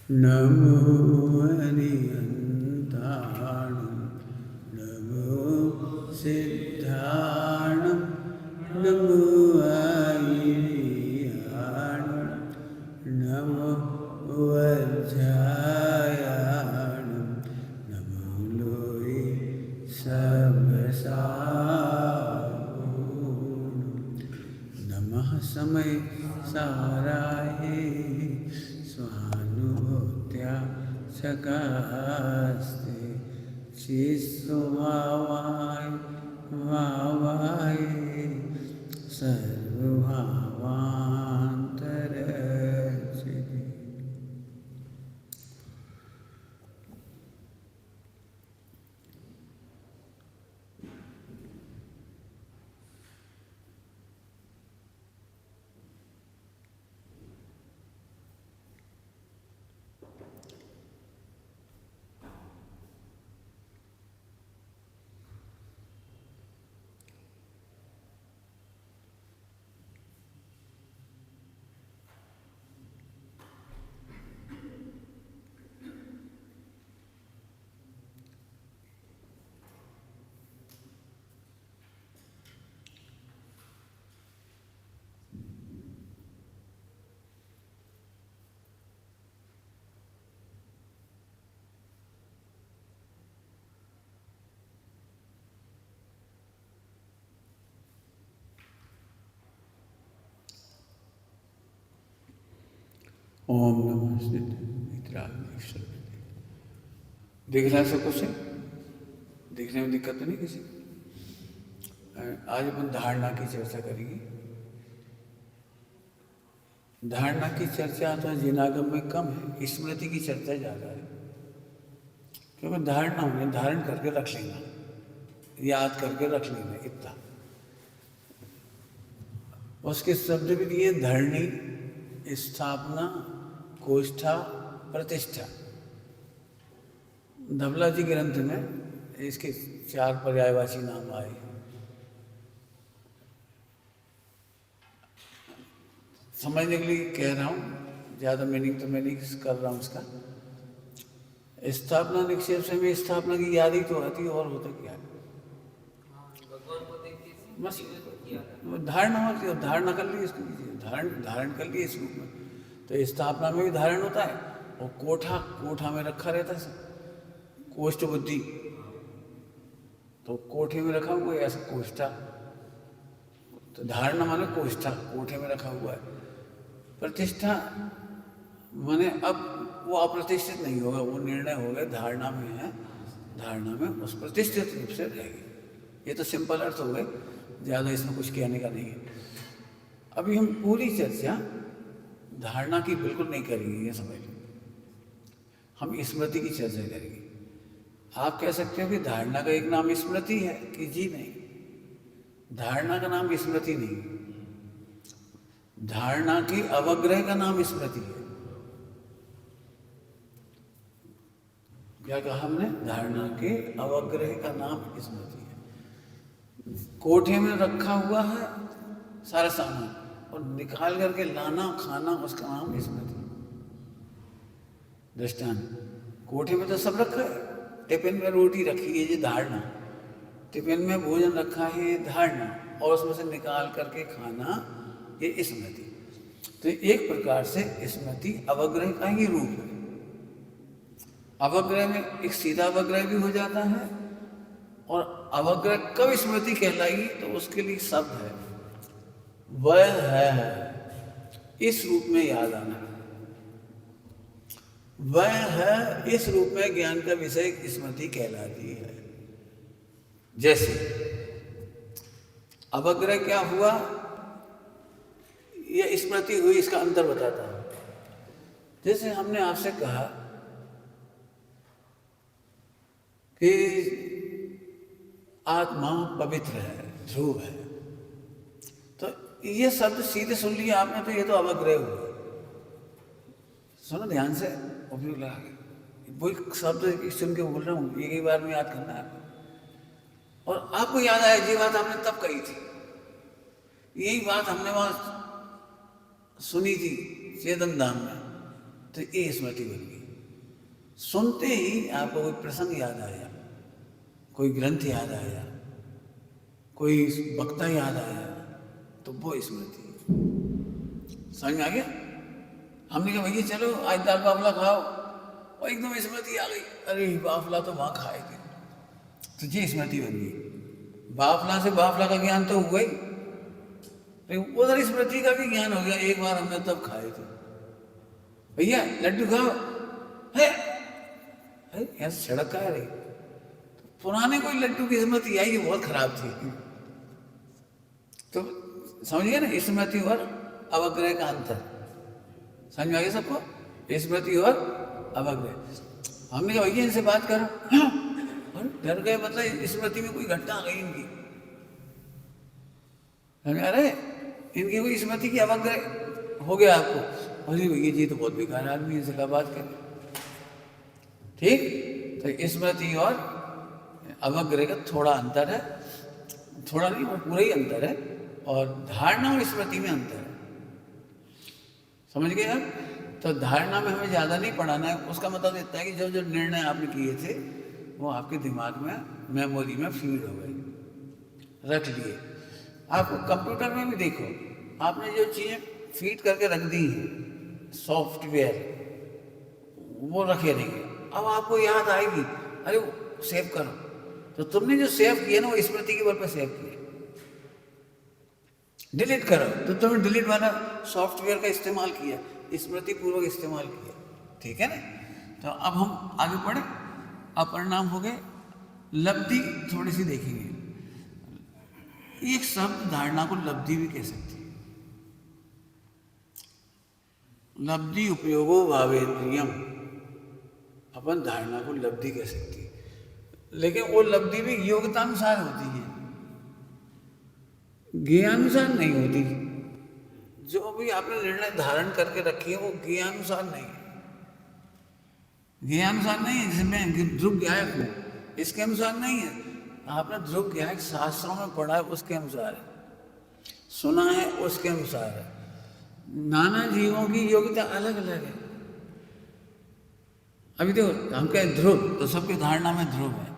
नमो अरिहन्ताणं नमो सिद्धाणं नमो आयिर्याणं नमो वज्रायाणं नमो लोये सर्वसाहुणं नमः समय साराय स्वानुभूत्या सकास्ते चित्स्वभावाय भावाय सर्वभावान्तरचिते। ओम नमः सिद्धाय। दिख रहा है सब कुछ? दिखने में दिक्कत तो नहीं किसी? आज अपन धारणा की चर्चा करेंगे। धारणा की चर्चा तो जिनागम में कम है, स्मृति की चर्चा ज़्यादा है। क्योंकि धारणा में धारण करके रख लेना, याद करके रख लेना, इतना। उसके शब्द भी दिए धरणी, स्थापना, कोष्ठा, प्रतिष्ठा। धवला जी ग्रंथ में इसके 4 पर्यायवाची नाम आए। समझने के लिए कह रहा हूँ, ज़्यादा मीनिंग तो मैं नहीं कर रहा हूँ उसका। स्थापना निक्षेप से में स्थापना की याद ही तो आती है, और होता क्या है? बस धारणा होती है, धारणा कर ली इसको, धारण कर लिए इस रूप में। तो स्थापना में भी धारण होता है, और कोठा में रखा रहता है सब। कोष्ठ बुद्धि, तो कोठे में रखा हुआ है, ऐसा कोष्ठा। तो धारणा माने कोष्ठा, कोठे में रखा हुआ है। प्रतिष्ठा माने अब वो अप्रतिष्ठित नहीं होगा, वो निर्णय हो गया धारणा में है, धारणा में उस प्रतिष्ठित रूप से रहेगी। ये तो सिंपल अर्थ हो गए, ज़्यादा इसमें कुछ कहने का नहीं है। अभी हम पूरी चर्चा धारणा की बिल्कुल नहीं करेंगे, ये समझ लो। हम स्मृति की चर्चा करेंगे। आप कह सकते हो कि धारणा का एक नाम स्मृति है कि जी नहीं, धारणा का नाम स्मृति नहीं, धारणा की अवग्रह का नाम स्मृति है। क्या कहा हमने? धारणा के अवग्रह का नाम स्मृति है। कोठे में रखा हुआ है सारा सामान, और निकाल करके लाना खाना, उसका नाम स्मृति। दृष्टांत, कोठे में तो सब रखा है, टिफिन में रोटी रखी है, ये धारणा। टिफिन में भोजन रखा है, ये धारणा, और उसमें से निकाल करके खाना, ये स्मृति। तो एक प्रकार से स्मृति अवग्रह का ही रूप है। अवग्रह में एक सीधा अवग्रह भी हो जाता है, और अवग्रह कब स्मृति कहलाएगी? तो उसके लिए शब्द है, वह है, इस रूप में याद आना। वह है इस रूप में ज्ञान का विषय स्मृति कहलाती है। जैसे अवग्रह क्या हुआ, यह स्मृति हुई, इसका अंतर बताता हूं। जैसे हमने आपसे कहा कि आत्मा पवित्र है, ध्रुव है, तो ये शब्द सीधे सुन लिया आपने, तो ये तो अवग्रह हुआ। सुनो ध्यान से, उपयोग लगा के, वही शब्द सुन के बोल रहा हूँ, एक ही बार में याद करना है। और आपको याद आया, ये बात आपने तब कही थी, यही बात हमने वहां सुनी थी चेतन धाम में, तो ये स्मृति बन गई। सुनते ही आपको कोई प्रसंग याद आया, कोई ग्रंथ याद आया, कोई वक्ता याद आया, तो वो स्मृति। समझ में आ गया? हमने कहा भैया चलो आज दाल बाफला खाओ, और एकदम स्मृति आ गई, अरे बाफला तो वहाँ खाए थे, तो ये स्मृति बन गई। बाफला से बाफला का ज्ञान तो हुआ ही, लेकिन उधर स्मृति का भी ज्ञान हो गया, एक बार हमने तब खाए थे। भैया लड्डू खाओ, है ऐसे सड़क है रही, तो पुराने कोई लड्डू की स्मृति आई, बहुत खराब थी। तो समझिए ना, स्मृति और अवग्रह का अंतर समझ में आ गया सबको? स्मृति और अवग्रह। हमने कहा भैया इनसे बात करो, हाँ? और डर गए, मतलब स्मृति में कोई घटना आ गई इनकी, समझ आ रहे, इनकी कोई स्मृति की अवग्रह हो गया आपको। अरे भैया जी तो बहुत बेकार आदमी, इनसे क्या बात करें? ठीक, तो स्मृति और अवग्रह का थोड़ा अंतर है, थोड़ा नहीं वो पूरा ही अंतर है, और धारणा और स्मृति में अंतर है। समझ गए आप? तो धारणा में हमें ज़्यादा नहीं पढ़ाना है, उसका मतलब इतना है कि जो जो निर्णय आपने किए थे वो आपके दिमाग में, मेमोरी में फीड हो गए, रख लिए। आप कंप्यूटर में भी देखो, आपने जो चीज़ें फीड करके रख दी हैं, सॉफ्टवेयर, वो रखे नहीं, अब आपको याद आएगी, अरे सेव करो, तो तुमने जो सेव किया ना वो स्मृति के बल पर सेव किया। डिलीट करो तो तुमने डिलीट वाला सॉफ्टवेयर का इस्तेमाल किया, स्मृति पूर्वक इस्तेमाल किया, ठीक है ना? तो अब हम आगे बढ़े। अब परिणाम हो गए, लब्धि थोड़ी सी देखेंगे। एक शब्द धारणा को लब्धि भी कह सकती है, लब्धि उपयोगो भावेन्द्रियम, अपन धारणा को लब्धि कह सकती है, लेकिन वो लब्धि भी योग्यतानुसार होती है, ज्ञानुसार नहीं होती। जो भी आपने निर्णय धारण करके रखी है वो ज्ञानुसार नहीं है, ज्ञानुसार नहीं है। जैसे मैं ध्रुव ज्ञायक हूँ, इसके अनुसार नहीं है। आपने ध्रुव ज्ञायक शास्त्रों में पढ़ा है, उसके अनुसार है, सुना है, उसके अनुसार है। नाना जीवों की योग्यता अलग अलग है। अभी देखो हम कहें ध्रुव, तो सबकी धारणा में ध्रुव है,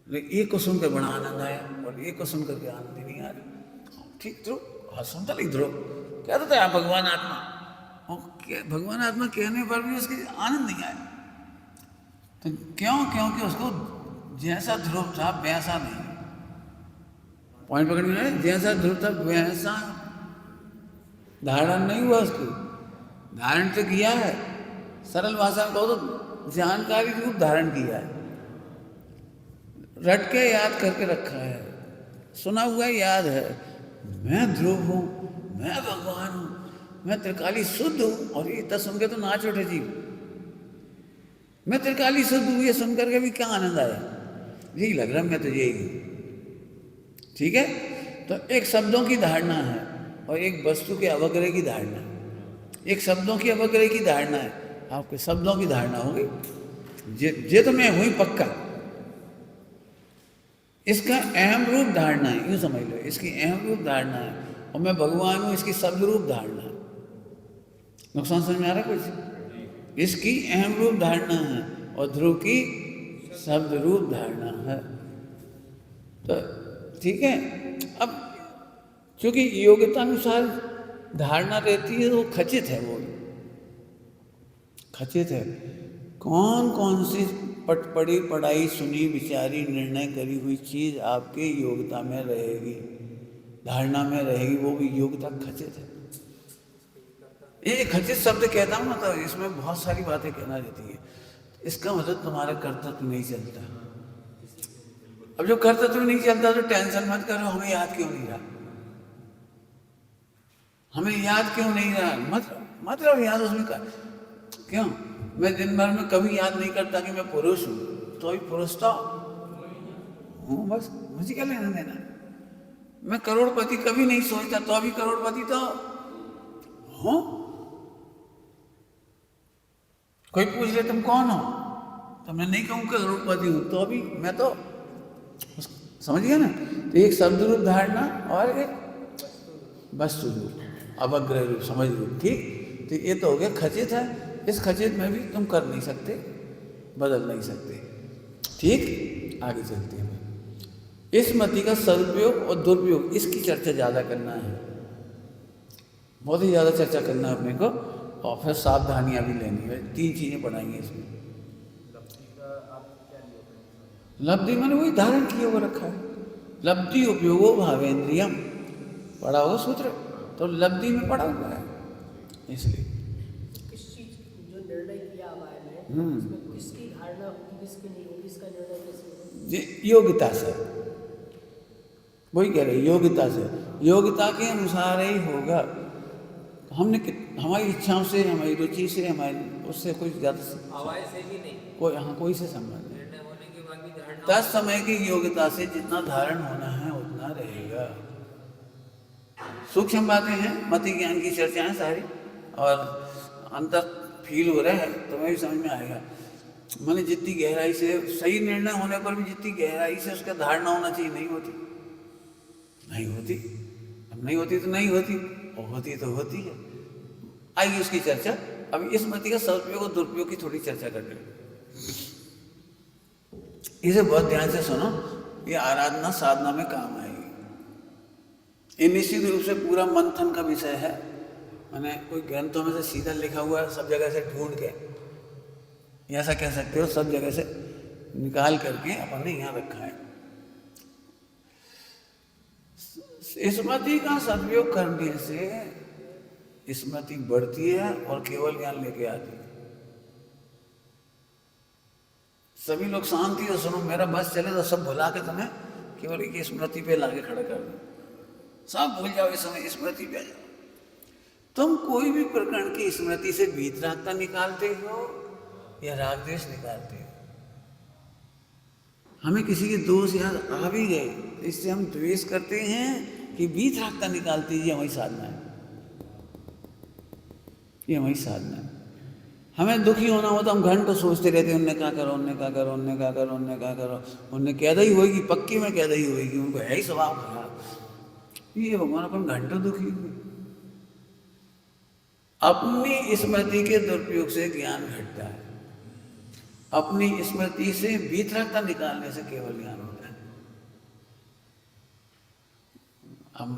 लेकिन एक को सुनकर बड़ा आनंद आया और एक को सुनकर के आनंद ही नहीं आ रहा। ठीक ध्रुव, हाँ सुनता, लेकिन ध्रुव कहता था आप भगवान आत्मा, और भगवान आत्मा कहने पर भी उसके आनंद नहीं आया। तो क्यों? क्योंकि उसको जैसा ध्रुव था वैसा नहीं, पॉइंट पकड़ में आए, जैसा ध्रुव था वैसा धारण नहीं हुआ। उसको धारण तो किया है, सरल भाषा में कहो तो जानकारी रूप धारण किया है, रट के याद करके रखा है, सुना हुआ याद है, मैं ध्रुव हूँ, मैं भगवान हूँ, मैं त्रिकाली शुद्ध हूँ। और ये इतना सुन के तो नाच उठे जीव, मैं त्रिकाली शुद्ध हूँ, ये सुन करके भी क्या आनंद आया, यही लग रहा मैं तो यही हूँ। ठीक है, तो एक शब्दों की धारणा है और एक वस्तु के अवग्रह की धारणा है। एक शब्दों की अवग्रह की धारणा है, आपके शब्दों की धारणा होगी जे तो मैं हुई पक्का, इसका अहम रूप धारणा है, यूँ समझ लो, इसकी अहम रूप धारणा है, और मैं भगवान हूँ इसकी शब्द रूप धारणा है। नुकसान समझ में आ रहा है कुछ? इसकी अहम रूप धारणा है और ध्रुव की शब्द रूप धारणा है। तो ठीक है, अब चूंकि योग्यता अनुसार धारणा रहती है तो वो खचित है, वो खचित है। कौन कौन सी पढ़ी पढ़ाई सुनी विचारी निर्णय करी हुई चीज आपके योग्यता में रहेगी, धारणा में रहेगी, वो भी योग्यता खचित है। ये खचित शब्द कहता हूँ ना, तो इसमें बहुत सारी बातें कहना रहती है। इसका मतलब तुम्हारा कर्तव्य नहीं चलता। अब जो कर्तव्य नहीं चलता तो टेंशन मत करो, हमें याद क्यों नहीं रहा, हमें याद क्यों नहीं रहा, मत रहो याद उसमें का। क्यों? मैं दिन भर में कभी याद नहीं करता कि मैं पुरुष हूँ, तो अभी पुरुष तो हूँ, बस मुझे क्या लेना देना। मैं करोड़पति कभी नहीं सोचता, तो अभी करोड़पति तो हूँ। कोई पूछ ले तुम कौन हो, तो मैं नहीं कहूँ करोड़पति हूँ, तो अभी मैं तो, समझ गया ना? तो एक शब्द रूप धारणा और एक वस्तु रूप, अवग्रह रूप, समझ रूप। ठीक, तो ये तो हो गया खचित है। इस खचित में भी तुम कर नहीं सकते, बदल नहीं सकते। ठीक, आगे चलते हैं। इस मति का सदुपयोग और दुरुपयोग, इसकी चर्चा ज़्यादा करना है, बहुत ही ज़्यादा चर्चा करना है अपने को, और फिर सावधानियाँ भी लेनी है। 3 चीज़ें पढ़ाएंगे इसमें। लब्धि मैंने वही धारण किया हुआ रखा है। लब्धि उपयोगो भावेंद्रियम, पढ़ा होगा सूत्र, तो लब्धि में पढ़ा हुआ है, इसलिए किस चीज जो निर्णय किया हुआ है उसमें किसकी धारणा होगी, किसकी नहीं होगी, इसका निर्णय कैसे होगा? योग्यता से, वही कह रहे योग्यता से, योग्यता के अनुसार ही होगा। हमने हमारी इच्छाओं से, हमारी रुचि से, हमारी उससे कोई ज़्यादा आवाज से भी नहीं, कोई, हाँ, कोई से संबंध नहीं। निर्णय होने के बाद भी धारणा, 10 समय की योग्यता से जितना धारण होना है उतना रहेगा। सूक्ष्म बातें हैं, मति ज्ञान की चर्चाएं सारी, और अंतर फील हो रहा है तो मैं भी समझ में आएगा। मैंने जितनी गहराई से, सही निर्णय होने पर भी जितनी गहराई से उसका धारणा होना चाहिए, नहीं होती, नहीं होती। अब नहीं होती तो नहीं होती, और होती तो होती है। आइए उसकी चर्चा। अब इस मति का सदुपयोग और दुरुपयोग की थोड़ी चर्चा कर रहे। इसे बहुत ध्यान से सुनो, ये आराधना साधना में काम आएगी। ये निश्चित रूप से पूरा मंथन का विषय है। मैंने कोई ग्रंथों में से सीधा लिखा हुआ है, सब जगह से ढूंढ के, ऐसा कह सकते हो, सब जगह से निकाल करके अपन ने यहाँ रखा है। स्मृति का सदुपयोग करने से स्मृति बढ़ती है और केवल ज्ञान लेके आती है। सभी लोग शांति से सुनो, मेरा बस चले तो सब भुला के तुम्हें केवल एक स्मृति पे लाके खड़ा कर दो, सब भूल जाओ, इस समय स्मृति पे आ जाओ। तुम कोई भी प्रकरण की स्मृति से वीतरागता निकालते हो या राग द्वेष निकालते हो। हमें किसी के दोष याद आ भी गए, इससे हम द्वेष करते हैं कि वीतरागता निकालते हैं, ये हमारी साधना है, ये हमारी साधना है। हमें दुखी होना हो तो हम घंटों सोचते रहते हैं, उनने क्या करो, उनने क्या करो, उनने क्या करो, उनने क्या करो, उनने कैद ही होगी, पक्की में कैद ही होगी, उनको है ही स्वभाव खराब। ये भगवान अपन घंटों दुखी हुए। अपनी स्मृति के दुरुपयोग से ज्ञान घटता है, अपनी स्मृति से वीतरागता निकालने से केवल ज्ञान होता है। हम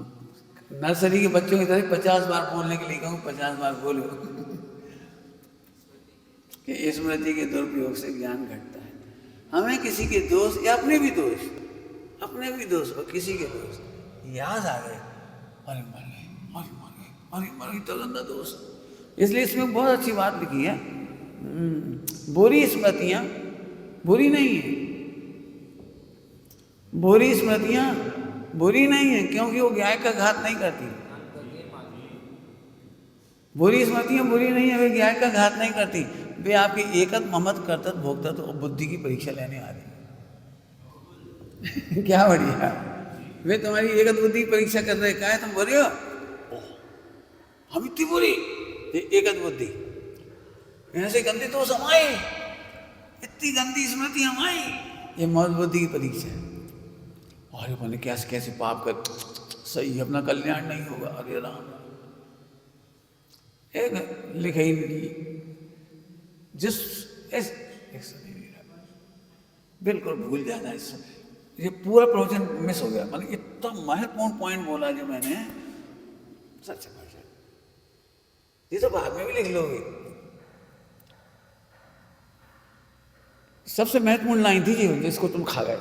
नर्सरी के बच्चों की तरह 50 बार बोलने के लिए कहूँ, 50 बार बोलो कि स्मृति के दुरुपयोग से ज्ञान घटता है। हमें किसी के दोष या अपने भी दोष और किसी के दोष याद आ गए, अरे मर गए, अरे मर गए, अरे मर गई, तो गंदा दोष। इसलिए इसमें बहुत अच्छी बात लिखी है, बुरी स्मृतियां बुरी नहीं है, बुरी स्मृतियां बुरी नहीं है, क्योंकि वो गाय का घात नहीं करती। बुरी स्मृतियां बुरी नहीं है, वे गाय का घात नहीं करती, वे आपकी एकत ममत करतत भोगतत और बुद्धि की परीक्षा लेने आ रही है। क्या बढ़िया, वे तुम्हारी एकत बुद्धि की परीक्षा कर रहे। क्या है, तुम बुरे हो, हम इतनी बुरी, एकत बुद्धि ऐसे गंदी तो समाई, इतनी गंदी स्मृति हमारी, ये मौत बुद्धि की परीक्षा है। अरे मैंने कैसे कैसे पाप कर, सही अपना कल्याण नहीं होगा, अरे राम, एक लिखे ही जिस बिल्कुल भूल जाना। इस ये पूरा प्रवचन मिस हो गया, मतलब इतना महत्वपूर्ण पॉइंट बोला जो मैंने, सच में ये तो बाद में भी लिख लोगे। सबसे महत्वपूर्ण लाइन थी जी, जिसको तुम खा गए।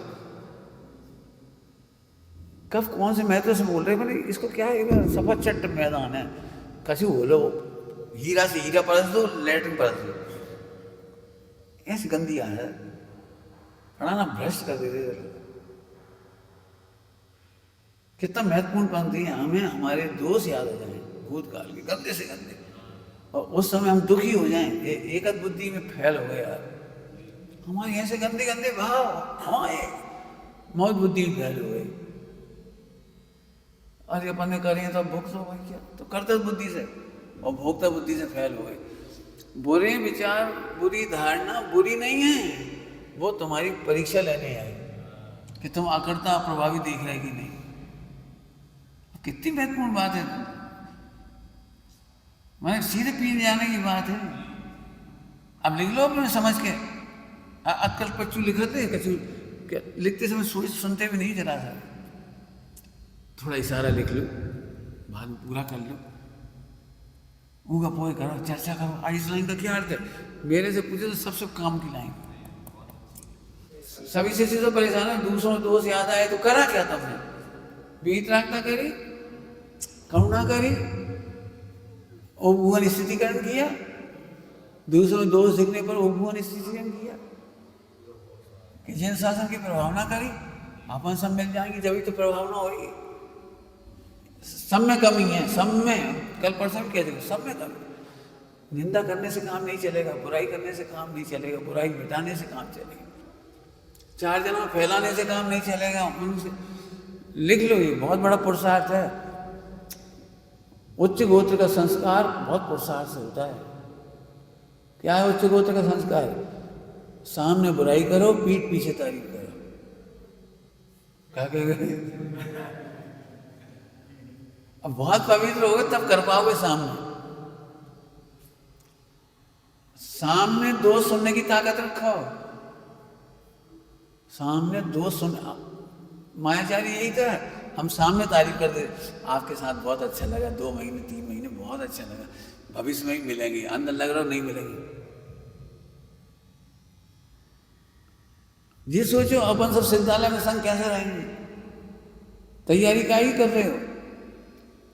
कब कौन से महत्व से बोल रहे हैं, मैंने इसको क्या है, सफा चट्ट मैदान है, कछु बोलो, हीरा से हीरा परस दो, लैट्रिन परस दो, ऐसी गंदी है, पढ़ाना भ्रष्ट कर देते। कितना महत्वपूर्ण पंक्ति है, हमें हमारे दोष याद हो जाए भूतकाल के, गंदे से गंदे, और उस समय हम दुखी हो जाएं, एकत बुद्धि में फैल हो गए यार, हमारे ऐसे गंदे गंदे भाव हमारे मौत बुद्धि में फैल हो गए। अरे अपन ने करें तो भुगत हो गई क्या, तो कर्तव्य बुद्धि से और भोक्ता बुद्धि से फैल हो गए। बुरे विचार, बुरी धारणा बुरी नहीं है, वो तुम्हारी परीक्षा लेने आई कि तुम अकर्ता प्रभावी देख रहे कि नहीं। कितनी महत्वपूर्ण बात है। मैंने सीधे पी जाने की बात है। अब लिख लो अपने समझ के। आजकल बच्चों लिख रहे थे कचू, लिखते समय सोच सुनते भी नहीं जरा सा, थोड़ा इशारा लिख लो, बाद में पूरा कर लो, ऊगा पोए करो, चर्चा करो। आज इस लाइन का क्या अर्थ है? मेरे से पूछे तो सबसे काम की लाइन। सभी से तो परेशान है, दूसरों दोस्त याद आए तो करा क्या तुमने? वीतरागता करी, करुणा करी और भुवन स्थितिकरण किया, दूसरों दोष दिखने पर भुवन स्थितिकरण किया कि जिन शासन की प्रभावना करी, अपन सब मिल जाएंगे जब तो प्रभावना होगी। सब में कमी है, सब में, कल परसों कह देगा सब में कमी। निंदा करने से काम नहीं चलेगा, बुराई करने से काम नहीं चलेगा, बुराई मिटाने से काम चलेगा, चार जनों में फैलाने से काम नहीं चलेगा। उनसे लिख लो, ये बहुत बड़ा पुरुषार्थ है। उच्च गोत्र का संस्कार बहुत पुरुषार्थ से होता है। क्या है उच्च गोत्र का संस्कार? सामने बुराई करो, पीठ पीछे तारीफ करो। क्या कहेंगे? अब बहुत पवित्र होगे तब कर पाओगे। सामने दोष सुनने की ताकत रखो। सामने दोष सुन, मायाचारी यही था, हम सामने तारीफ कर दे, आपके साथ बहुत अच्छा लगा, 2 महीने 3 महीने बहुत अच्छा लगा, भविष्य में ही मिलेंगे, अंदर लग रहा हो नहीं मिलेंगे। जी सोचो अपन सब सिद्धालय में संग कैसे रहेंगे? तैयारी क्या ही कर रहे हो?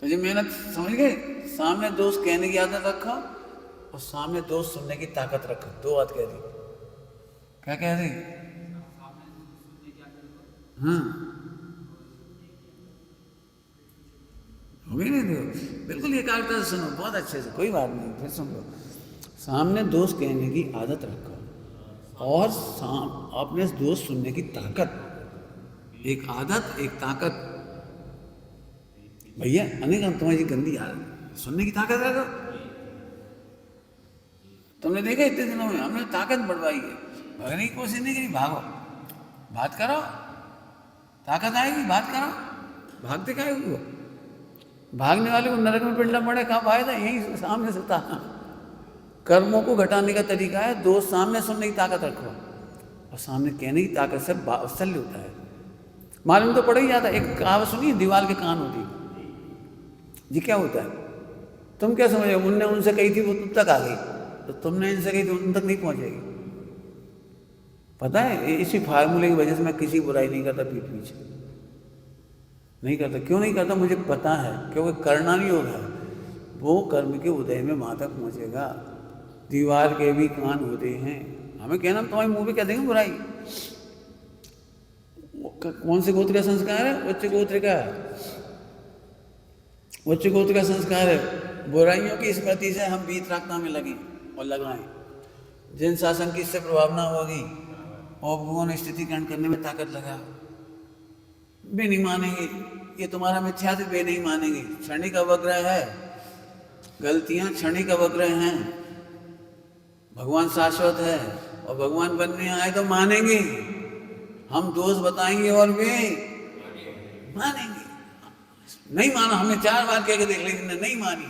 तो ये मेहनत समझ गए। सामने दोस्त कहने की आदत रखो और सामने दोस्त सुनने की ताकत रखो। 2 बात कह दी। क्या कह रही? हाँ हो गई नहीं? देखो बिल्कुल एकाग्रता से सुनो, बहुत अच्छे से, कोई बात नहीं, फिर सुन लो। सामने दोस्त कहने की आदत रखो और अपने दोस्त सुनने की ताकत, एक आदत एक ताकत। भैया अनेक तुम्हारी गंदी आदत, सुनने की ताकत रखो। तुमने देखा इतने दिनों में हमने ताकत बढ़वाई है, भगने की कोशिश नहीं करी। भागो, बात करो, ताकत आएगी, बात करो। भागते क्या है? भागने वाले को नरक में पिंडा पड़े, कहाँ फायदा? यही सामने से कर्मों को घटाने का तरीका है। दोस्त सामने सुनने की ताकत रखो और सामने कहने की ताकत से वात्सल्य होता है। मालूम तो पड़ ही जाता है। एक कहावत सुनिए, दीवार के कान होती जी। क्या होता है? तुम क्या समझो, उनने उनसे कही थी वो तुम तक आ गई, तो तुमने इनसे कही तो उन तक नहीं पहुंचेगी। पता है, इसी फार्मूले की वजह से मैं किसी बुराई नहीं करता, पीठ पीछे नहीं करता। क्यों नहीं करता? मुझे पता है, क्योंकि करना नहीं होगा, वो कर्म के उदय में वहां तक पहुंचेगा। दीवार के भी कान होते हैं। हमें कहना तुम्हारे मुंह पे कह देंगे बुराई। कौन से गोत्र का संस्कार है? उच्च गोत्र का। उच्च गोत्र का संस्कार है। बुराइयों की स्मृति से हम वीतरागता में लगे और लगाएं। जिन शासन की इससे प्रभावना होगी और भुवन स्थितिकरण करने में ताकत लगा, वे नहीं मानेंगे। ये तुम्हारा मिथ्या वे नहीं मानेंगे। क्षणिक अवग्रह है, गलतियां क्षणिक अवग्रह हैं। भगवान शाश्वत है और भगवान बनने आए तो मानेंगे। हम दोष बताएंगे और वे मानेंगे। नहीं माना, हमने 4 बार कह के देख ली, नहीं मानी।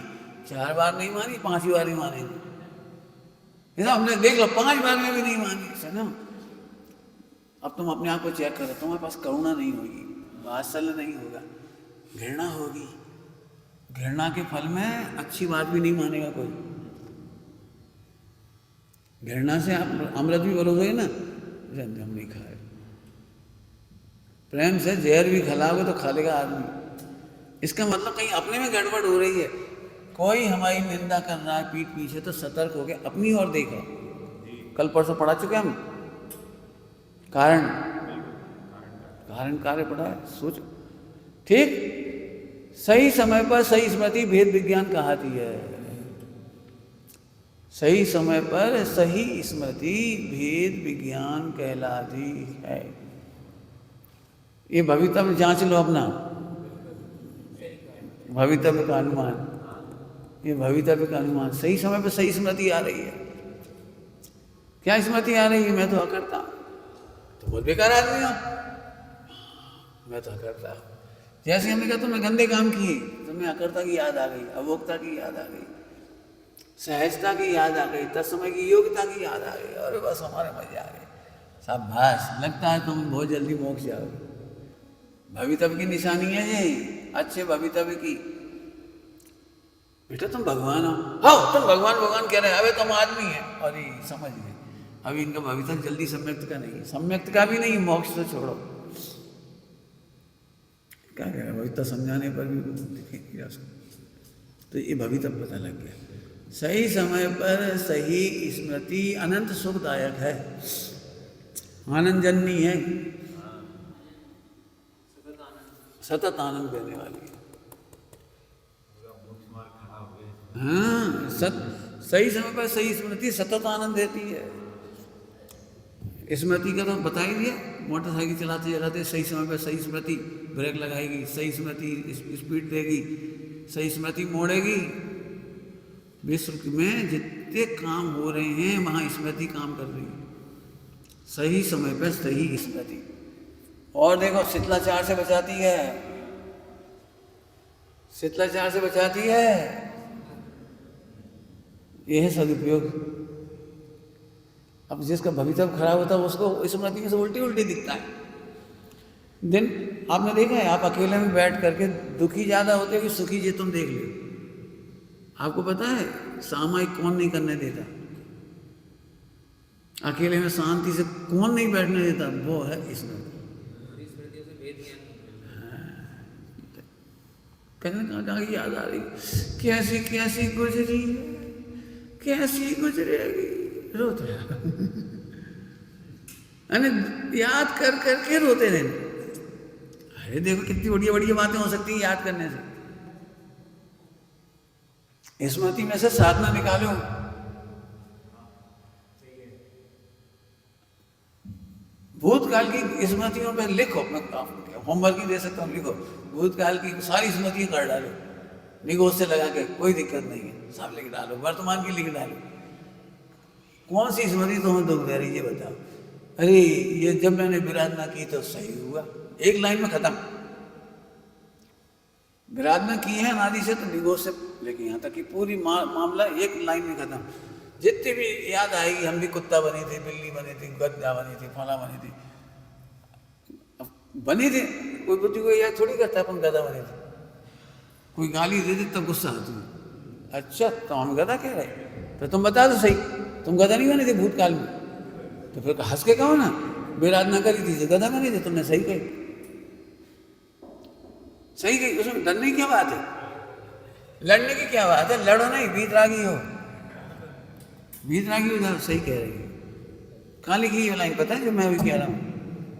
4 बार नहीं मानी, 5वीं बार ही मानेंगे। हमने देख लो 5 बार में भी नहीं मानी, समझो। अब तुम अपने आप को चेक करो, तुम्हारे पास करुणा नहीं होगी, वात्सल्य नहीं होगा, घृणा होगी। घृणा के फल में अच्छी बात भी नहीं मानेगा कोई। घृणा से आप अमृत भी बरोगे ना, हम नहीं खाए। प्रेम से जहर भी खिलाओगे तो खा लेगा आदमी। इसका मतलब कहीं अपने में गड़बड़ हो रही है। कोई हमारी निंदा कर रहा है पीठ पीछे तो सतर्क हो गए, अपनी ओर देखो। कल परसों पढ़ा चुके हम कारण कार्य पढ़ा है, सोचो। ठीक, सही समय पर सही स्मृति भेद विज्ञान कहलाती है। सही समय पर सही स्मृति भेद विज्ञान कहलाती है। ये भवितव्य जांच लो अपना, भवितव्य का अनुमान। ये भवितव्य का अनुमान, सही समय पर सही स्मृति आ रही है। क्या स्मृति आ रही है? मैं तो अकर्ता, तो बहुत बेकार आदमी हो। मैं तो अकर्ता। जैसे हमने कहा तुमने गंदे काम किए, तुम्हें अकर्ता की याद आ गई, अभोक्ता की याद आ गई। सहजता की याद आ गई, तत्समय की योग्यता की याद आ गई, अरे बस हमारे मजे आ गए। शाबाश, लगता है तुम बहुत जल्दी मोक्ष जाओगे। भवितव्य की निशानी है ये, अच्छे भवितव्य की। बेटा तुम भगवान हो, तुम भगवान भगवान कह रहे हैं, अबे तुम आदमी है। अरे समझ गए, अभी इनका भवितव्य जल्दी सम्यक्त का नहीं, सम्यक्त का भी नहीं, मोक्ष तो छोड़ो। क्या कह रहे हैं, भवितव्य समझाने पर भी दिखेगा। तो ये भवितव्य पता लग गया। सही समय पर सही स्मृति अनंत सुखदायक है, आनंदजननी है, सतत आनंद देने वाली है। हाँ, सही समय पर सही स्मृति सतत आनंद देती है। स्मृति का तो बता ही दिया, मोटरसाइकिल चलाते चलाते सही समय पर सही स्मृति ब्रेक लगाएगी, सही स्मृति स्पीड देगी, सही स्मृति मोड़ेगी। विश्व में जितने काम हो रहे हैं वहाँ स्मृति काम कर रही है, सही समय पर सही स्मृति। और देखो शिथिलाचार से बचाती है, शिथिलाचार से बचाती है, यह है सदुपयोग। अब जिसका भवितव्य खराब होता है उसको स्मृति में से उल्टी उल्टी दिखता है। दिन आपने देखा है, आप अकेले में बैठ करके दुखी ज़्यादा होते हो कि सुखी, जी तुम देख लो। आपको पता है सामायिक कौन नहीं करने देता, अकेले में शांति से कौन नहीं बैठने देता, वो है स्मृति। कहाँ याद आ रही, कैसी कैसी गुजरी, कैसी गुजरेगी, रोते अरे याद कर करके रोते रहने। अरे देखो कितनी बढ़िया बढ़िया बातें हो सकती हैं याद करने से। स्मृति में से साधना निकालो, भूतकाल की स्मृतियों पर लिखो। मैं होमवर्क ही दे सकता हूँ, लिखो भूतकाल की सारी स्मृतियां कर डालो, निगोज से लगा के, कोई दिक्कत नहीं है, सब लिख डालो, वर्तमान की लिख डालो। कौन सी स्मृति तुम्हें दुख दे रही है बताओ। अरे ये जब मैंने विराधना की तो सही हुआ, एक लाइन में खत्म। विराधना की है अनादि से तो निगोज से लेकिन यहाँ तक कि पूरी मामला एक लाइन में खत्म। जितनी भी याद आएगी, हम भी कुत्ता बने थे, बिल्ली बने थे, गद्दा बनी थी, फला बनी थी, बनी थी। कोई बुद्धि को याद थोड़ी करता अपन गधा बने थे। कोई गाली दे दे तब गुस्सा आती है, अच्छा तो हम गधा कह रहे, तो तुम बता दो सही, तुम गधा नहीं बने थे भूतकाल में, तो फिर हंस के कहो ना विराधना करी थी तो गधा बने थे, तुमने सही कही, सही कही। उसमें डरने की क्या बात है, लड़ने की क्या बात है, लड़ो नहीं, वीतरागी हो, वीतरागी हो, सही कह रही है। कहाँ लिखी ये लाइन पता है जो मैं अभी कह रहा हूँ,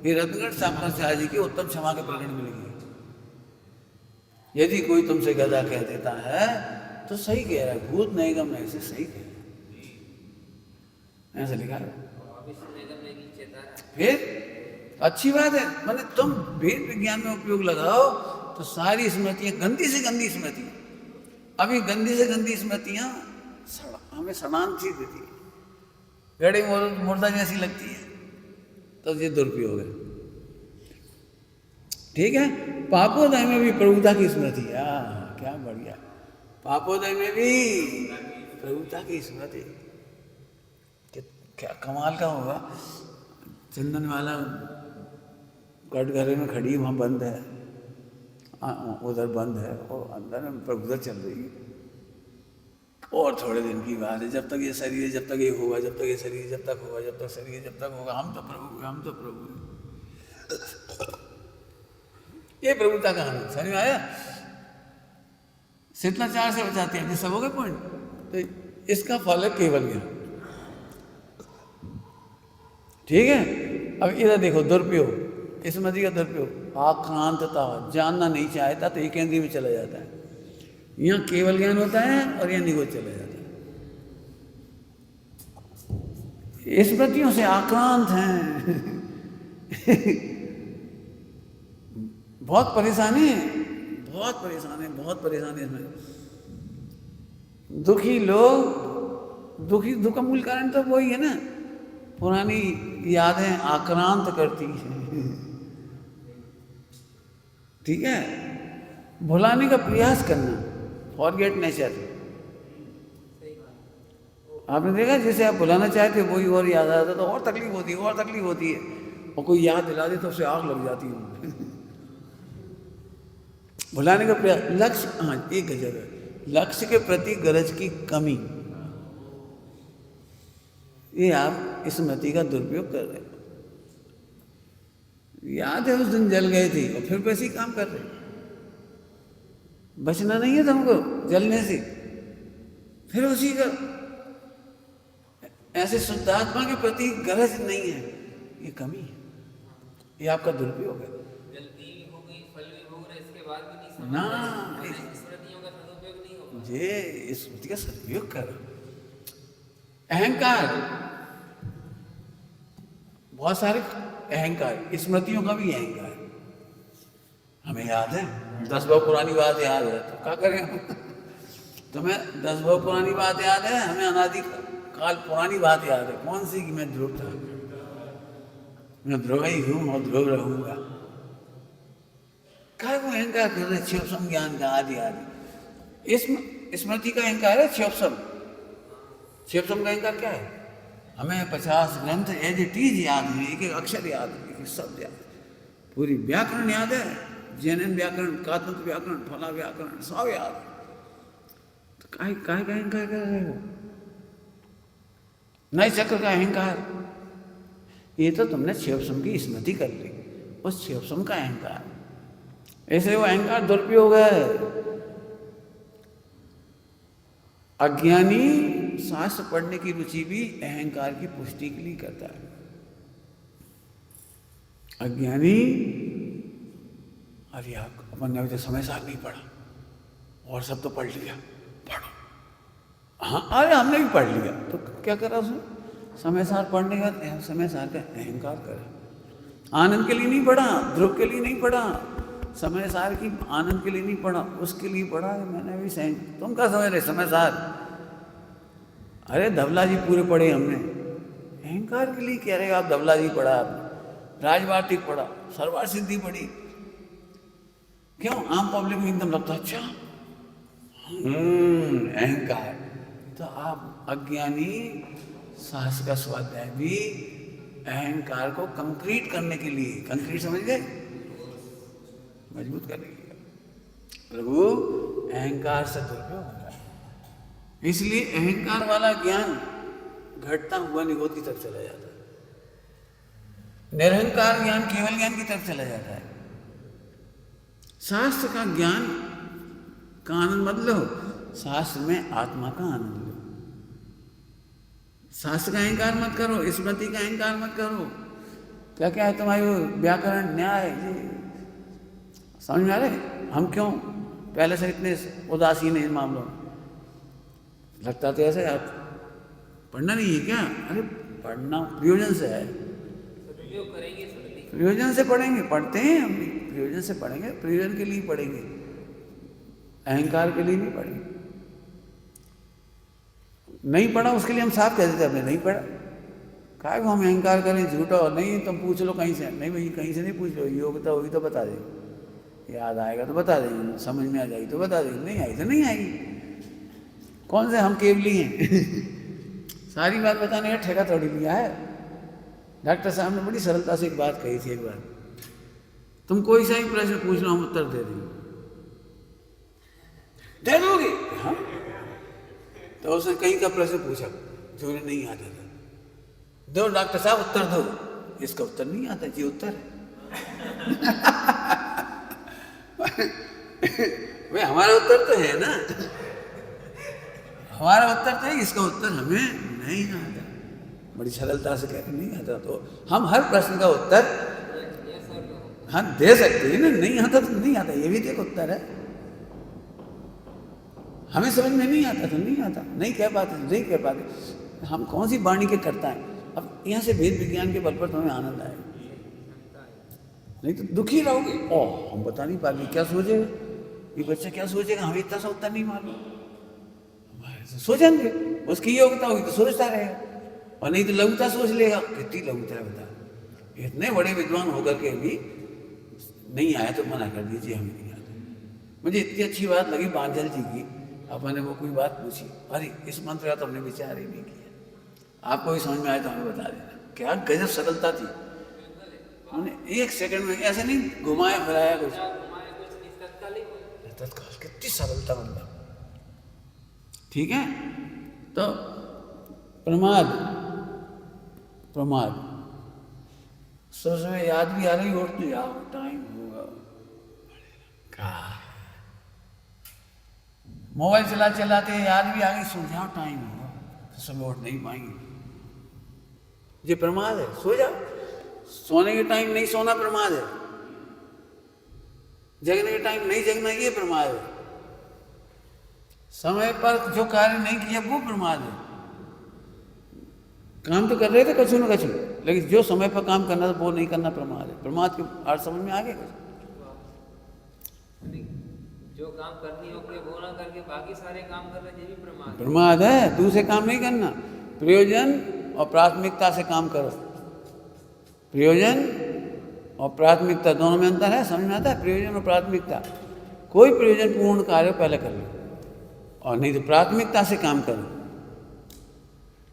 ये रत्नगढ़ शंकराचार्य जी की उत्तम क्षमा के प्रकरण में लिखी है। यदि कोई तुमसे गधा कह देता है तो सही कह रहा है, भूत नहीं गम नहीं से सही कह रहा है, ऐसा लिखा है। फिर अच्छी बात है, मैंने तुम वेद विज्ञान में उपयोग लगाओ तो सारी स्मृतियां, गंदी से गंदी स्मृति, अभी गंदी से गंदी स्मृतियां हमें सड़ान सी देती है, गड़े मुर्दा जैसी लगती है, तो ये दुरुपयोग है। ठीक है, पापोदय में भी प्रभुता की स्मृति, क्या बढ़िया, पापोदय में भी प्रभुता की स्मृति, क्या कमाल का होगा। चंदन वाला कटघरे में खड़ी, वहाँ बंद है, उधर बंद है और अंदर में प्रभुता चल रही है। और थोड़े दिन की बात है, जब तक ये शरीर, जब तक ये होगा, जब तक ये शरीर, जब तक होगा, जब तक शरीर, जब तक होगा, हम तो प्रभु, हम तो प्रभु। ये प्रभुता का आनंद समझ में आया। शिथिलाचार से बचाते हैं, सब हो गए पॉइंट। तो इसका फल है केवल ज्ञान। ठीक है, अब इधर देखो दुरुपयोग, स्मृति का दुरुपयोग, आक्रांतता, जानना नहीं चाहता तो एक इंद्रिय में चला जाता है। यहाँ केवल ज्ञान होता है और यहाँ निगोच चला जाता है। स्मृतियों से आक्रांत हैं बहुत परेशानी है, बहुत परेशानी, बहुत परेशानी इसमें। दुखी लोग, दुख का मूल कारण तो वही है ना, पुरानी यादें आक्रांत करती हैं। ठीक है, भुलाने का प्रयास करना, फॉरगेट नेचर, आपने देखा जैसे आप बुलाना चाहते हो वही और याद आता तो और तकलीफ होती है, और तकलीफ होती है, और कोई याद दिला दे तो उससे आग लग जाती है। भुलाने का प्रयास, लक्ष्य, हाँ एक गजब है, लक्ष्य के प्रति गरज की कमी, ये आप स्मृति का दुरुपयोग कर रहे हो। याद है उस दिन जल गए थे और फिर वैसे ही काम कर रहे, बचना नहीं है तुमको जलने से, फिर उसी का ऐसे शुद्धात्मा के प्रति गरज नहीं है, ये कमी है, ये आपका दुरुपयोग है। जल्दी भी हो गई, फल भी हो रहा, इसके बाद भी नहीं ना, स्मृतियों का सदुपयोग नहीं होगा। ये स्मृति का सदुपयोग कर, अहंकार, बहुत सारे अहंकार, स्मृतियों का भी अहंकार। हमें याद है 10 भाव पुरानी बात याद है तो क्या करें हम? तुम्हें 10 भाव पुरानी बात याद है, हमें अनादि काल पुरानी बात याद है। कौन सी? कि मैं ध्रुव था, मैं ध्रुव ही हूं और ध्रुव रहूंगा। क्या वो अहंकार कर रहे? क्षोभसम ज्ञान का आदि आदि स्मृति का अहंकार है क्षोभसम। क्षोभसम का अहंकार क्या है? हमें 50 ग्रंथ एज इट इज याद है, एक एक अक्षर याद है, एक एक शब्द याद है, पूरी व्याकरण याद है, जैन व्याकरण, कात्मक व्याकरण, फला व्याकरण सब याद है। तो काय का अहंकार कर रहे हो? नए चक्र का अहंकार, ये तो तुमने क्षोभसम की स्मृति कर ली, उस क्षोभसम का अहंकार, ऐसे वो अहंकार दुरुपयोग है। अज्ञानी शास्त्र पढ़ने की रुचि भी अहंकार की पुष्टि के लिए करता है। अज्ञानी, अरे अपन ने तो समय सार नहीं पढ़ा और सब तो पढ़ लिया, पढ़ो, हाँ अरे हमने भी पढ़ लिया, तो क्या करा उसने? समय सार पढ़ने का समय सार का अहंकार करा। आनंद के लिए नहीं पढ़ा, ध्रुव के लिए नहीं पढ़ा, समय सार की आनंद के लिए नहीं पढ़ा, उसके लिए पढ़ा है मैंने भी सही। तुम क्या समझ रहे समय सार? अरे धवला जी पूरे पढ़े हमने, अहंकार के लिए कह रहे हो आप? धवला जी पढ़ा आपने, राजवाटिक पढ़ा, सरवार सिद्धि पढ़ी, क्यों? आम पब्लिक में एकदम लगता अच्छा अहंकार। तो आप अज्ञानी शास्त्र का स्वाध्याय भी अहंकार को कंक्रीट करने के लिए, कंक्रीट समझ गए, मजबूत करने के लिए, प्रभु अहंकार से दुरुपयोग होता है। इसलिए अहंकार वाला ज्ञान घटता हुआ निगोद की तरफ चला जाता है, निरहंकार ज्ञान केवल ज्ञान की तरफ चला जाता है। शास्त्र का ज्ञान का आनंद मत लो, शास्त्र में आत्मा का आनंद लो। शास्त्र का अहंकार मत करो, स्मृति का अहंकार मत करो। क्या क्या है तुम्हारी व्याकरण, न्याय, समझ में आ रहे? हम क्यों पहले से इतने उदासीन हैं इन मामलों में? लगता तो ऐसे आप पढ़ना नहीं है क्या? अरे पढ़ना प्रयोजन से है, सदुपयोग करेंगे स्मृति, प्रयोजन से पढ़ेंगे, पढ़ते हैं हम भी, प्रयोजन से पढ़ेंगे, प्रयोजन के लिए पढ़ेंगे, अहंकार के लिए नहीं पढ़ेंगे। नहीं पढ़ा उसके लिए हम साफ कह देते, हमने नहीं पढ़ा, क्या हम अहंकार करें झूठा? और नहीं तुम पूछ लो कहीं से, नहीं भाई कहीं से नहीं पूछ लो, योग्यता होगी तो बता देंगे, याद आएगा तो बता देंगे, समझ में आ जाएगी तो बता देंगे, नहीं आई तो नहीं आएगी। कौन से हम केवली हैं? सारी बात बताने का ठेका थोड़ी लिया है। डॉक्टर साहब ने बड़ी सरलता से एक बात कही थी, एक बार तुम कोई सा ही प्रश्न पूछ लो हम उत्तर दे देंगे, दे दोगे? हाँ। तो उसने कहीं का प्रश्न पूछा जो उन्हें नहीं आता था, दो डॉक्टर साहब उत्तर दो, इसका उत्तर नहीं आता, जी उत्तर है। भाई हमारा उत्तर तो है ना, हमारा उत्तर तो है, इसका उत्तर हमें नहीं आता। बड़ी सरलता से कहते नहीं आता, तो हम हर प्रश्न का उत्तर हाँ दे सकते हैं ना, नहीं आता तो नहीं आता, ये भी एक उत्तर है। हमें समझ में नहीं आता तो नहीं आता, नहीं कह पाते तो नहीं कह पाते। हम कौन सी वाणी के करता है? अब यहाँ से वेद विज्ञान के बल पर तुम्हें आनंद आएगा, नहीं तो दुखी रहोगे। ओह हम बता नहीं पाएंगे, क्या सोचेगा ये बच्चा, क्या सोचेगा, हमें इतना सा उत्तर नहीं मालूम, सोचेंगे उसकी योग्यता होगी तो सोचता रहेगा, और नहीं तो लघुता सोच लेगा। कितनी लघुता है बता, इतने बड़े विद्वान होकर के भी नहीं आया तो मना कर दीजिए, हमें नहीं आता। मुझे इतनी अच्छी बात लगी बांझल जी की, अपन ने वो कोई बात पूछी, अरे इस मंत्र का तो हमने विचार ही नहीं किया, आपको भी समझ में आया तो हमें बता देना। क्या गजब सरलता थी, उन्होंने 1 सेकंड में ऐसे नहीं घुमाया फिराया कुछ, तत्काल कितनी सरलता मतलब। ठीक है, तो प्रमाद प्रमाद सुबह याद भी आ रही, उठ तो जाओ, टाइम होगा, मोबाइल चलाते याद भी आ गई, सो जाओ टाइम होगा, तो सुबह उठ नहीं पाएंगे। ये प्रमाद है, सो जाओ, सोने के टाइम नहीं सोना प्रमाद है, जगने के टाइम नहीं जगना ये प्रमाद है, समय पर जो कार्य नहीं किया वो प्रमाद है। काम तो कर रहे थे कछु न कछु, लेकिन जो समय पर काम करना था वो नहीं करना प्रमाद है। प्रमाद के अर्थ समझ में आ गए? जो काम करनी होगी वो ना करके बाकी सारे काम कर रहे, ये भी प्रमाद प्रमाद है। दूसरे काम नहीं करना, प्रयोजन और प्राथमिकता से काम करो। प्रयोजन और प्राथमिकता दोनों में अंतर है, समझ में आता है? प्रयोजन और प्राथमिकता, कोई प्रयोजन पूर्ण कार्य पहले कर लो, और नहीं तो प्राथमिकता से काम करो।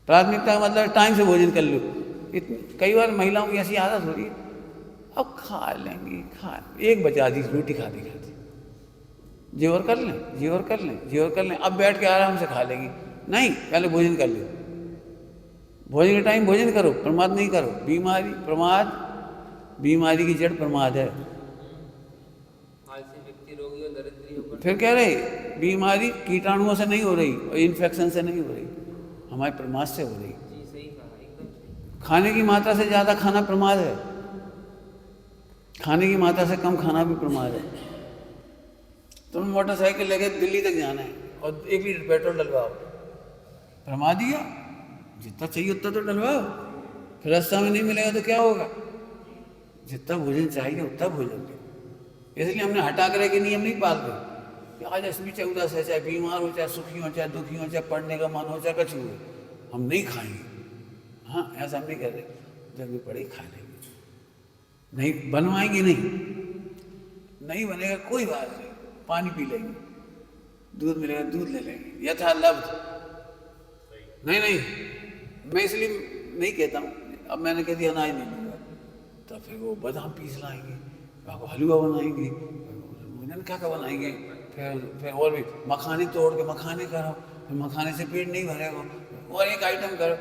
प्राथमिकता का मतलब टाइम से भोजन कर लो। कई बार महिलाओं की ऐसी आदत हो रही है, अब खा लेंगी, 1 बजा दी रोटी खाती खाती, जी और कर लें, जी और कर लें, जी और कर लें, अब बैठ के आराम से खा लेंगी। नहीं, पहले भोजन कर लो, भोजन के टाइम भोजन करो, प्रमाद नहीं करो। बीमारी, प्रमाद, बीमारी की जड़ प्रमाद है। आलसी व्यक्ति रोगी और दरिद्री होकर फिर कह रहे बीमारी कीटाणुओं से नहीं हो रही और इन्फेक्शन से नहीं हो रही, हमारे प्रमाद से हो रही। जी सही कहा, एकदम सही। खाने की मात्रा से ज़्यादा खाना प्रमाद है, खाने की मात्रा से कम खाना भी प्रमाद है। तुम्हें मोटरसाइकिल लेके दिल्ली तक जाना है और 1 लीटर पेट्रोल डलवाओ, प्रमाद ही है। जितना चाहिए उतना तो डलवाओ, फिर रास्ता में नहीं मिलेगा तो क्या होगा? जितना भोजन चाहिए उतना भोजन दो। इसलिए हमने हटा कर के नियम नहीं पाल रहे कि आज 8वीं 14 से, चाहे बीमार हो, चाहे सुखी हो, चाहे दुखी हो, चाहे पढ़ने का मन हो, चाहे कुछ हो, हम नहीं खाएंगे। हाँ, ऐसा हम नहीं कर रहे, जब भी पड़े खा लेंगे, नहीं बनवाएंगे, नहीं बनेगा कोई बात नहीं, पानी पी लेंगे, दूध मिलेगा दूध ले लेंगे, यथा लब्ध। नहीं, मैं इसलिए नहीं कहता हूँ, अब मैंने कह दिया अनाज नहीं लूँगा, तो फिर वो बादाम पीस लाएंगे, वो हलवा बनाएंगे, उन्होंने क्या बनाएंगे, फिर और भी मखाने तोड़ के मखाने करो, फिर मखाने से पेट नहीं भरेगा, और एक आइटम करो,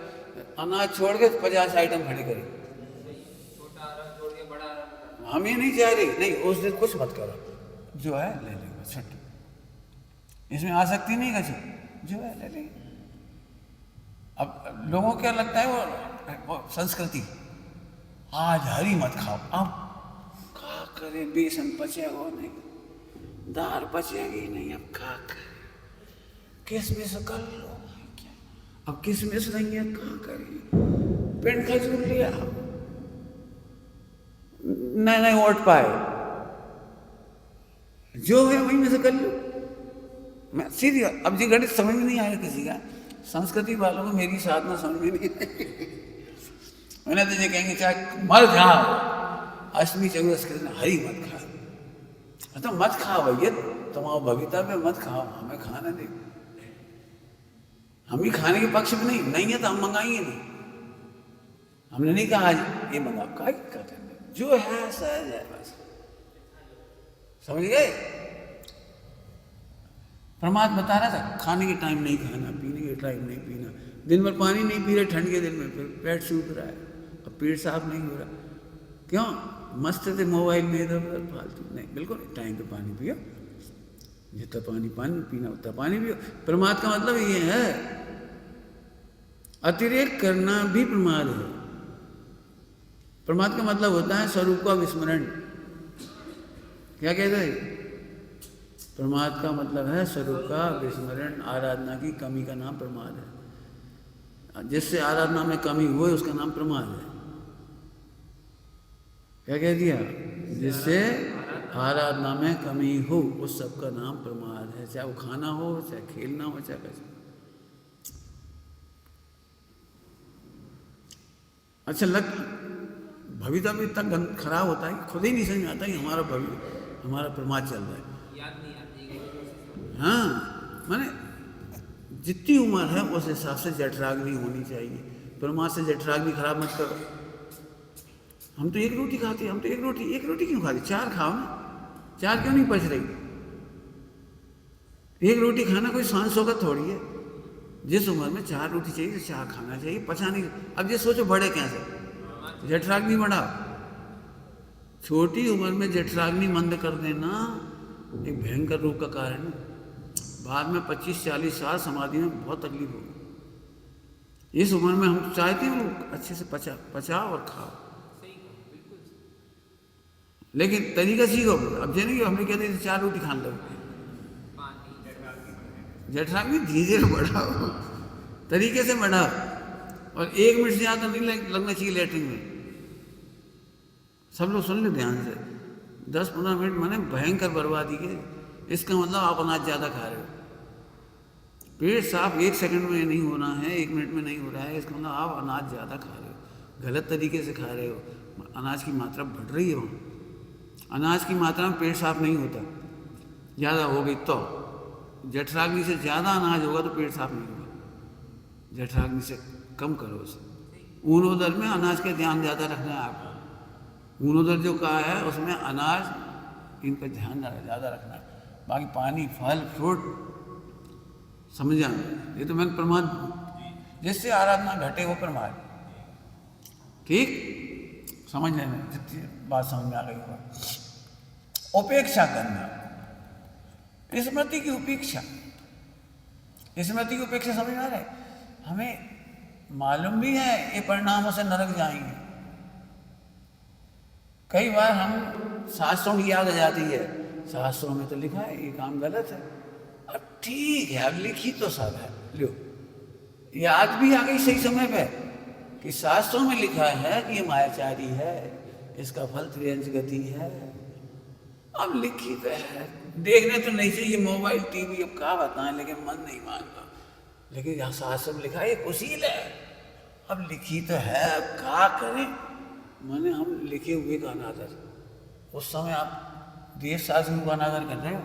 अनाज छोड़ के 50 आइटम खड़े करें। छोटा आराम छोड़ के बड़ा आराम। हम ये नहीं चाह रहे, नहीं उस दिन कुछ मत करो, जो है ले लेंगे, छुट्टी, इसमें आसक्ति नहीं कछु, जो है ले लेंगे। अब लोगों को क्या लगता है, वो संस्कृति, आज हरी मत खाओ, अब क्या करें, बेसन पचेगा नहीं, दाल पचेगी नहीं, अब क्या करें, किसमिस कर लो, क्या अब किसमिस नहीं है, क्या करें, पेट खजूर लिया, नहीं उठ पाए, जो है वही में से कर लो। मैं सीधी, अब जी गणित समझ में नहीं आया किसी का, संस्कृति वालों को मेरी साधना समझ में नहीं मैंने तो ये कहेंगे चाहे मर जाओ, 8वीं 14 के दिन हरी मत खा, मतलब मत खाओ भैया, तुम्हारा भविता में मत खाओ, हमें खाना दे, हम भी खाने के पक्ष में नहीं है तो हम मंगाएंगे नहीं। हमने नहीं कहा आज ये मंगाओ, क्या करते हैं, जो है सहज है बस, समझ गए? प्रमाद बता रहा था, खाने के टाइम नहीं खाना, पीने के टाइम नहीं पीना, दिन भर पानी नहीं पी रहे ठंड के दिन में, फिर पेट सूख रहा है, अब पेट साफ नहीं हो रहा, क्यों? मस्त थे मोबाइल में इधर उधर फालतू, नहीं, बिल्कुल टाइम पे पानी पियो, जितना पानी पीना उतना पानी पियो। प्रमाद का मतलब ये है, अतिरेक करना भी प्रमाद है। प्रमाद का मतलब होता है स्वरूप का विस्मरण। क्या कहते हैं? प्रमाद का मतलब है स्वरूप का विस्मरण, आराधना की कमी का नाम प्रमाद है। जिससे आराधना में कमी हुए उसका नाम प्रमाद है। क्या कह दिया? जिससे आराधना में कमी हो उस सब का नाम प्रमाद है, चाहे वो खाना हो, चाहे खेलना हो, चाहे कैसे। अच्छा, भविता भी इतना खराब होता है कि खुद ही नहीं समझ में आता कि हमारा प्रमाद चल रहा है। याद नहीं आती। हाँ, माने जितनी उम्र है उस हिसाब से जठराग्नि होनी चाहिए। परमात्मा से जठराग्नि खराब मत करो। हम तो एक रोटी खाते हैं, हम तो एक रोटी क्यों खाते? 4 खाओ ना, 4 क्यों नहीं पच रही? एक रोटी खाना कोई 500 का थोड़ी है। जिस उम्र में 4 रोटी चाहिए तो 4 खाना चाहिए, पचा नहीं। अब ये सोचो बढ़े कैसे? जठराग्नि बढ़ाओ। छोटी उम्र में जठराग्नि मंद कर देना एक भयंकर रोग का कारण है। बाद में 25-40 साल समाधि में बहुत तकलीफ होगी। इस उम्र में हम चाहते हैं अच्छे से पचाओ और खाओ, लेकिन तरीका सीखो। अब ये नहीं कि हमने कहते 4 रोटी खाने लो, जठराग्नि धीरे धीरे बढ़ाओ, तरीके से बढ़ाओ। और 1 मिनट से ज़्यादा नहीं लगना चाहिए लेटरिन में। सब लोग सुन लो ध्यान से, 10-15 मिनट माने भयंकर बर्बादी के। इसका मतलब आप अनाज ज़्यादा खा रहे हो। पेट साफ 1 सेकंड में नहीं होना है, 1 मिनट में नहीं हो रहा है। इसका मतलब आप अनाज ज़्यादा खा रहे हो, गलत तरीके से खा रहे हो। अनाज की मात्रा बढ़ रही है। अनाज की मात्रा में पेट साफ नहीं होता। ज़्यादा हो गई तो जठराग्नि से ज़्यादा अनाज होगा तो पेट साफ नहीं होगा। जठराग्नि से कम करो उसे। ऊनोदर में अनाज का ध्यान ज़्यादा रखना है आपको। ऊनोदर जो कहा है उसमें अनाज, इन पर ध्यान ज़्यादा रखना है। बाकी पानी, फल, फ्रूट समझ जाना। ये तो मैंने प्रमाद, जिससे आराधना घटे वो प्रमाद। ठीक, समझ लेना जितनी बात समझ में आ गई होगा। उपेक्षा करना, स्मृति की उपेक्षा। स्मृति की उपेक्षा समझ में आ रहा है? हमें मालूम भी है ये परिणामों से नरक जाएंगे। कई बार हम शास्त्रों की याद आ जाती है, शास्त्रों में तो लिखा है ये काम गलत है। अब ठीक है, अब लिखी तो सब है, लो याद भी आ गई सही समय पे कि शास्त्रों में लिखा है कि ये मायाचारी है, इसका फल त्रियंच गति है। अब लिखी तो है, देखने तो नहीं चाहिए मोबाइल टीवी, अब क्या बताएं, लेकिन मन नहीं मानता। लेकिन यहाँ शास्त्र में लिखा है ये कुशील है। अब लिखी तो है, अब क्या करें? मैंने हम लिखे हुए का अनादर। उस समय आप देश शास्त्र का अनादर कर रहे हो।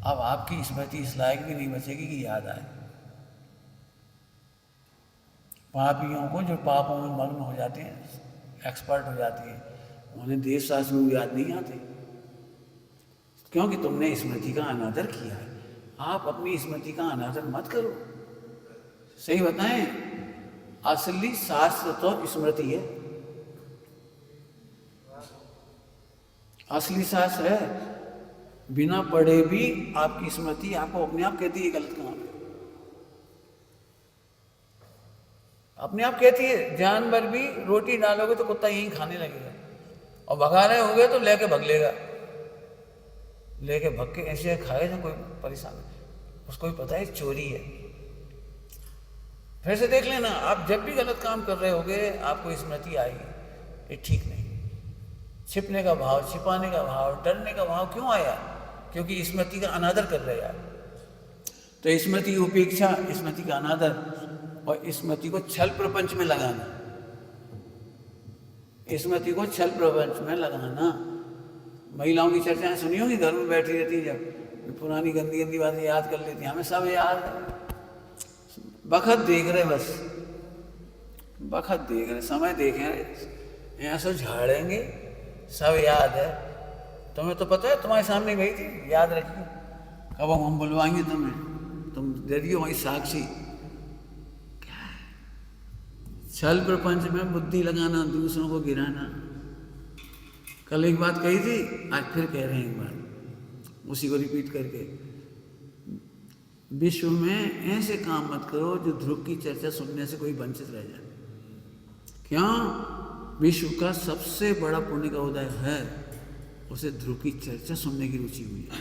अब आपकी स्मृति इस लायक भी नहीं बचेगी कि याद आए। पापियों को जो पापों में मग्न हो जाते हैं, एक्सपर्ट हो जाती है, उन्हें देश शास्त्र में याद नहीं आते, क्योंकि तुमने स्मृति का अनादर किया है। आप अपनी स्मृति का अनादर मत करो। सही बताएं, असली शास्त्र तो स्मृति है। असली शास्त्र है। बिना पढ़े भी आपकी स्मृति आपको अपने आप कहती है गलत काम है। अपने आप कहती है। जानवर भी रोटी डालोगे तो कुत्ता यहीं खाने लगेगा, और भगा रहे होगे तो लेके भग लेगा। लेके भग के ऐसे खाएगा कोई परेशान, उसको भी पता है चोरी है। फिर से देख लेना, आप जब भी गलत काम कर रहे होगे आपको स्मृति आएगी ये ठीक नहीं। छिपने का भाव, छिपाने का भाव, डरने का भाव क्यों आया? क्योंकि स्मृति का अनादर कर रहे हैं। तो स्मृति की उपेक्षा, स्मृति का अनादर, और स्मृति को छल प्रपंच में लगाना। स्मृति को छल प्रपंच में लगाना। महिलाओं की चर्चाएं सुनी होंगी, घर में बैठी रहती है, जब पुरानी गंदी गंदी बातें याद कर लेती हैं। हमें सब याद है, बखत देख रहे, बस बखत देख रहे, समय देख रहे, यहाँ से झाड़ेंगे, सब याद है। तुम्हें तो पता है, तुम्हारे सामने गई थी, याद रखिए। कब हम बुलवाएंगे तुम्हें, तुम दे दियो वही साक्षी। क्या है? छल प्रपंच में बुद्धि लगाना, दूसरों को गिराना। कल एक बात कही थी, आज फिर कह रहे हैं एक बात, उसी को रिपीट करके। विश्व में ऐसे काम मत करो जो ध्रुव की चर्चा सुनने से कोई वंचित रह जाए। क्यों? विश्व का सबसे बड़ा पुण्य का उदय है, उसे ध्रुव की चर्चा सुनने की रुचि हुई है।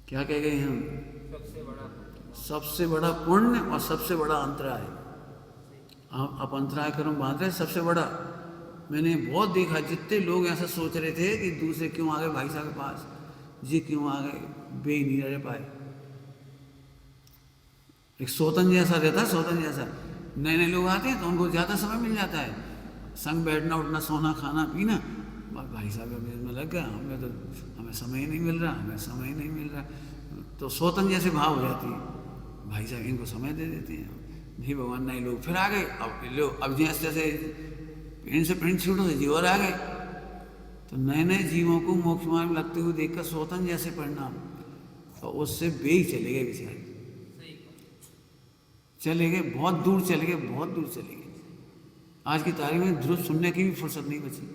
क्या कह गए हम? सबसे बड़ा पुण्य और सबसे बड़ा अंतराय। आप अंतराय कर्म बांध रहे, सबसे बड़ा। मैंने बहुत देखा, जितने लोग ऐसा सोच रहे थे कि दूसरे क्यों आ गए भाई साहब के पास, जी क्यों आ गए, बे नहीं रह पाए। एक सोतन जैसा रहता है, सोतन जैसा। नए नए लोग आते हैं तो उनको ज़्यादा समय मिल जाता है, संग बैठना, उठना, सोना, खाना, पीना। भाई साहब में लग गया, हमें समय ही नहीं मिल रहा, हमें समय ही नहीं मिल रहा। तो सौतन जैसे भाव हो जाती है। भाई साहब इनको समय दे देते हैं, नहीं भगवान नहीं, लोग फिर आ गए, अब लो अब जैसे जैसे पिंड से पिंड छूटो से जीव और आ गए। तो नए नए जीवों को मोक्ष मार्ग में लगते हुए देखकर सौतन जैसे परिणाम, तो उससे बेग चले गए बेचारे, चले गए बहुत दूर, चले गए बहुत दूर चले गए। आज की तारीख में ध्रुव सुनने की भी फुर्सत नहीं बची,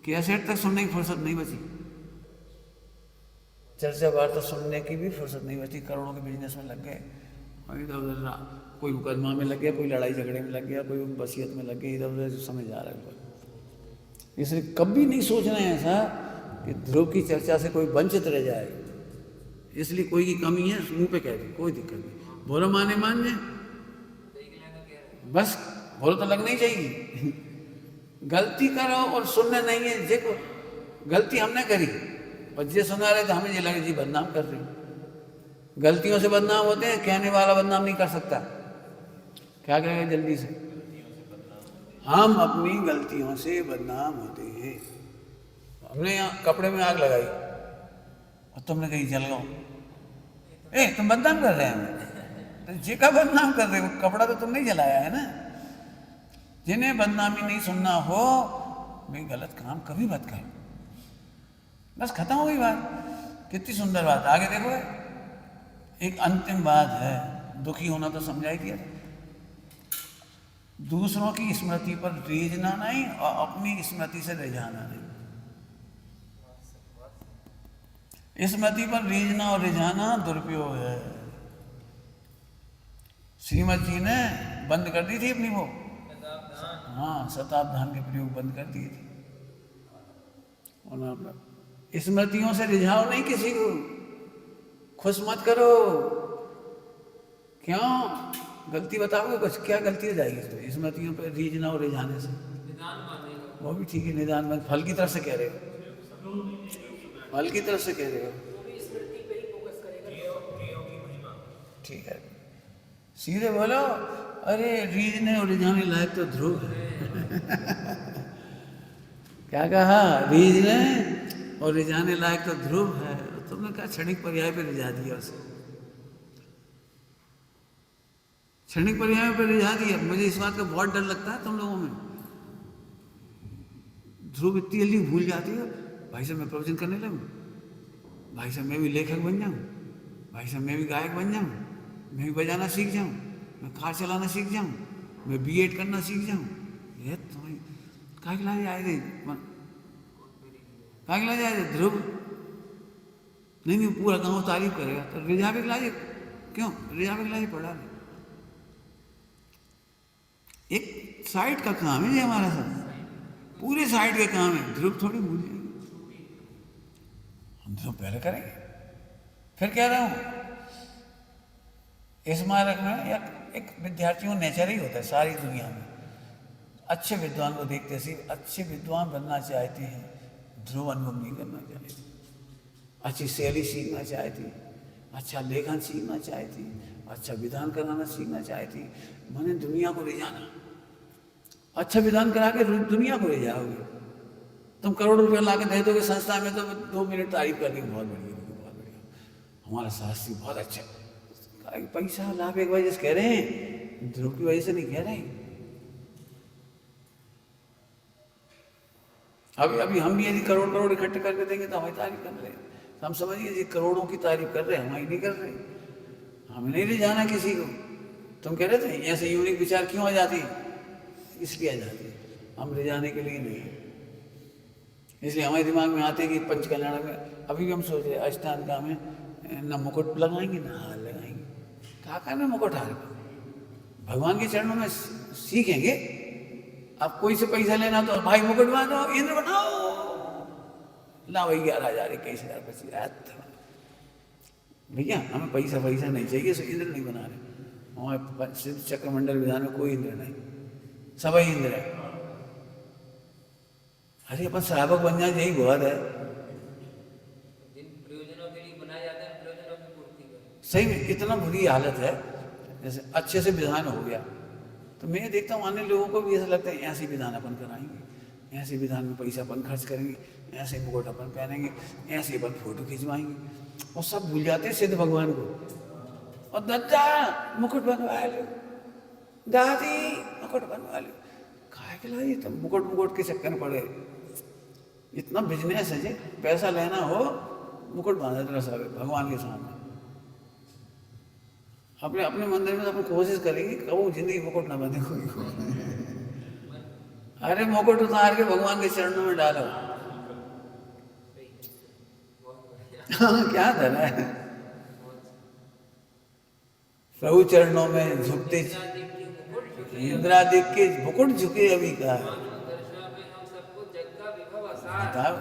कैसेट तक सुनने की फुर्सत नहीं बची, चर्चा वार्ता सुनने की भी फुर्सत नहीं बची। करोड़ों के बिजनेस में लग गए, और इधर उधर कोई मुकदमा में लग गया, कोई लड़ाई झगड़े में लग गया, कोई वसीयत में लग गया, इधर उधर समय जा रहा है। इसलिए कभी नहीं सोचना है ऐसा कि ध्रुव की चर्चा से कोई वंचित रह जाए, इसलिए कोई की कमी है मुंह पे कह दे, कोई दिक्कत नहीं, बोलो माने मान जाए, बस बोलो तो लगना ही चाहिए। गलती करो और सुनना नहीं है, देखो गलती हमने करी और जे सुना रहे तो हमें ये लगे जी बदनाम कर रही। गलतियों से बदनाम होते हैं, कहने वाला बदनाम नहीं कर सकता। क्या कहेगा जल्दी से, हम अपनी गलतियों से बदनाम होते हैं। हमने यहाँ कपड़े में आग लगाई और तुमने कहीं जल गो, तुम बदनाम कर रहे हैं हमें, तो जी का बदनाम कर रहे हो, कपड़ा तो तुम नहीं जलाया है ना। जिन्हें बदनामी नहीं सुनना हो भाई गलत काम कभी मत करो, बस खत्म हो गई बात। कितनी सुंदर बात, आगे देखो एक अंतिम बात है, दुखी होना तो समझाई दिया था। दूसरों की स्मृति पर रीझना नहीं और अपनी स्मृति से रिझाना नहीं। स्मृति पर रीझना और रिझाना दुरुपयोग है। श्रीमद जी ने बंद कर दी थी अपनी वो, हाँ शताब्दान के प्रयोग बंद कर दिए थे। और स्मृतियों से रिझाओ नहीं किसी को, खुश मत करो। क्यों, गलती बताओगे कुछ, क्या गलती हो जाएगी तो स्मृतियों पर रीझना और रिझाने से? वो भी ठीक है, निदान में फल की तरफ से कह रहे हो, फल की तरफ से कह रहे हो, ठीक है सीधे बोलो। अरे रीझने और रिझाने लायक तो ध्रुव है। क्या कहा, रीझने और रिझाने लायक तो ध्रुव है, तुमने कहा क्षणिक पर्याय पे रिझा दिया उसे, क्षणिक पर्याय पे रिझा दिया। मुझे इस बात का बहुत डर लगता है तुम लोगों में, ध्रुव इतनी जल्दी भूल जाती है। भाई साहब मैं प्रवचन करने लगूँ, भाई साहब मैं भी लेखक बन जाऊँ, भाई साहब मैं भी गायक बन जाऊँ, मैं भी बजाना सीख जाऊँ, मैं कार चलाना सीख जाऊँ, मैं B.Ed करना सीख जाऊँ। ये तुम्हें क्या खिला आए थे, क्या खिला जाए ध्रुव? नहीं पूरा गांव तारीफ करेगा तो रिझा भी खिलाइए, क्यों रिझा भी खिलाइए, पढ़ा ले। एक साइड का काम है ये हमारा, सब पूरे साइड के काम है। ध्रुव थोड़ी भूल जाएंगे, हम ध्रुव पहले करेंगे। फिर कह रहा हूं इस मार्ग में एक विद्यार्थियों नेचर ही होता है सारी दुनिया में। अच्छे विद्वान को देखते सी अच्छे विद्वान बनना चाहते हैं, ध्रुव अनुभव नहीं करना चाहते। अच्छी शैली सीखना चाहती, अच्छा लेखन सीखना चाहती, अच्छा विधान कराना सीखना चाहती, मैंने दुनिया को ले जाना। अच्छा विधान करा के दुनिया को ले जाओगे, तुम करोड़ों रुपया ला के दे दोगे संस्था में, तो 2 मिनट तारीफ करनी बहुत बढ़िया, बहुत बढ़िया, हमारा शास्त्री बहुत अच्छा। पैसा लाभ एक वजह से कह रहे हैं, ध्रुव की वजह से नहीं कह रहे। अभी हम भी यदि करोड़ इकट्ठे करके देंगे तो हमारी तारीफ कर रहे हैं, तो हम समझिए जी करोड़ों की तारीफ कर रहे हैं, हमारी नहीं कर रहे। हमें नहीं ले जाना किसी को। तुम कह रहे थे ऐसे यूनिक विचार क्यों आ जाती है, इसलिए आ जाती है, हम ले जाने के लिए नहीं। इसलिए हमारे दिमाग में आते कि पंच कल्याण में अभी भी हम सोच रहे अष्टांग का में न मुकुट लगाएंगे ना हार लगाएंगे। क्या करना मुकुट हार, भगवान के चरणों में सीखेंगे। अब कोई से पैसा लेना तो भाई मुकुट बांधो, इंद्र बनाओ, ला वही 11,000 21,000 25,000। भैया हमें पैसा नहीं चाहिए, सो इंद्र नहीं बना रहे। हमारे सिद्ध चक्रमंडल विधान में कोई इंद्र नहीं, सब ही इंद्र है। अरे अपन श्रावक बन जाए यही बहुत है। जिन प्रयोजनों के लिए बनाए जाते हैं प्रयोजनों की पूर्ति करें। सही में इतना बुरी हालत है। जैसे अच्छे से विधान हो गया तो मैं देखता हूँ अन्य लोगों को भी ऐसा लगता है ऐसे विधान अपन कराएंगे, ऐसे विधान में पैसा अपन खर्च करेंगे, ऐसे मुकुट अपन पहनेंगे, ऐसे अपन फोटो खिंचवाएंगे। और सब भूल जाते हैं सिद्ध भगवान को। और दादा मुकुट बनवा लो, दादी मुकुट बनवा लो, काहे के लिए तुम मुकुट मुकुट के चक्कर में पड़े। इतना बिजनेस है जी, पैसा लेना हो मुकुट बांधा तेरा सारे भगवान के सामने। अपने अपने मंदिर में तो अपन कोशिश करेंगे कबू जिंदगी मुकुट ना बंधे कोई को। अरे मुकुट उतार के भगवान के चरणों में डालो। क्या धरा है प्रभु चरणों में झुकते, इंद्रादिक के मुकुट झुके अभी का बताओ।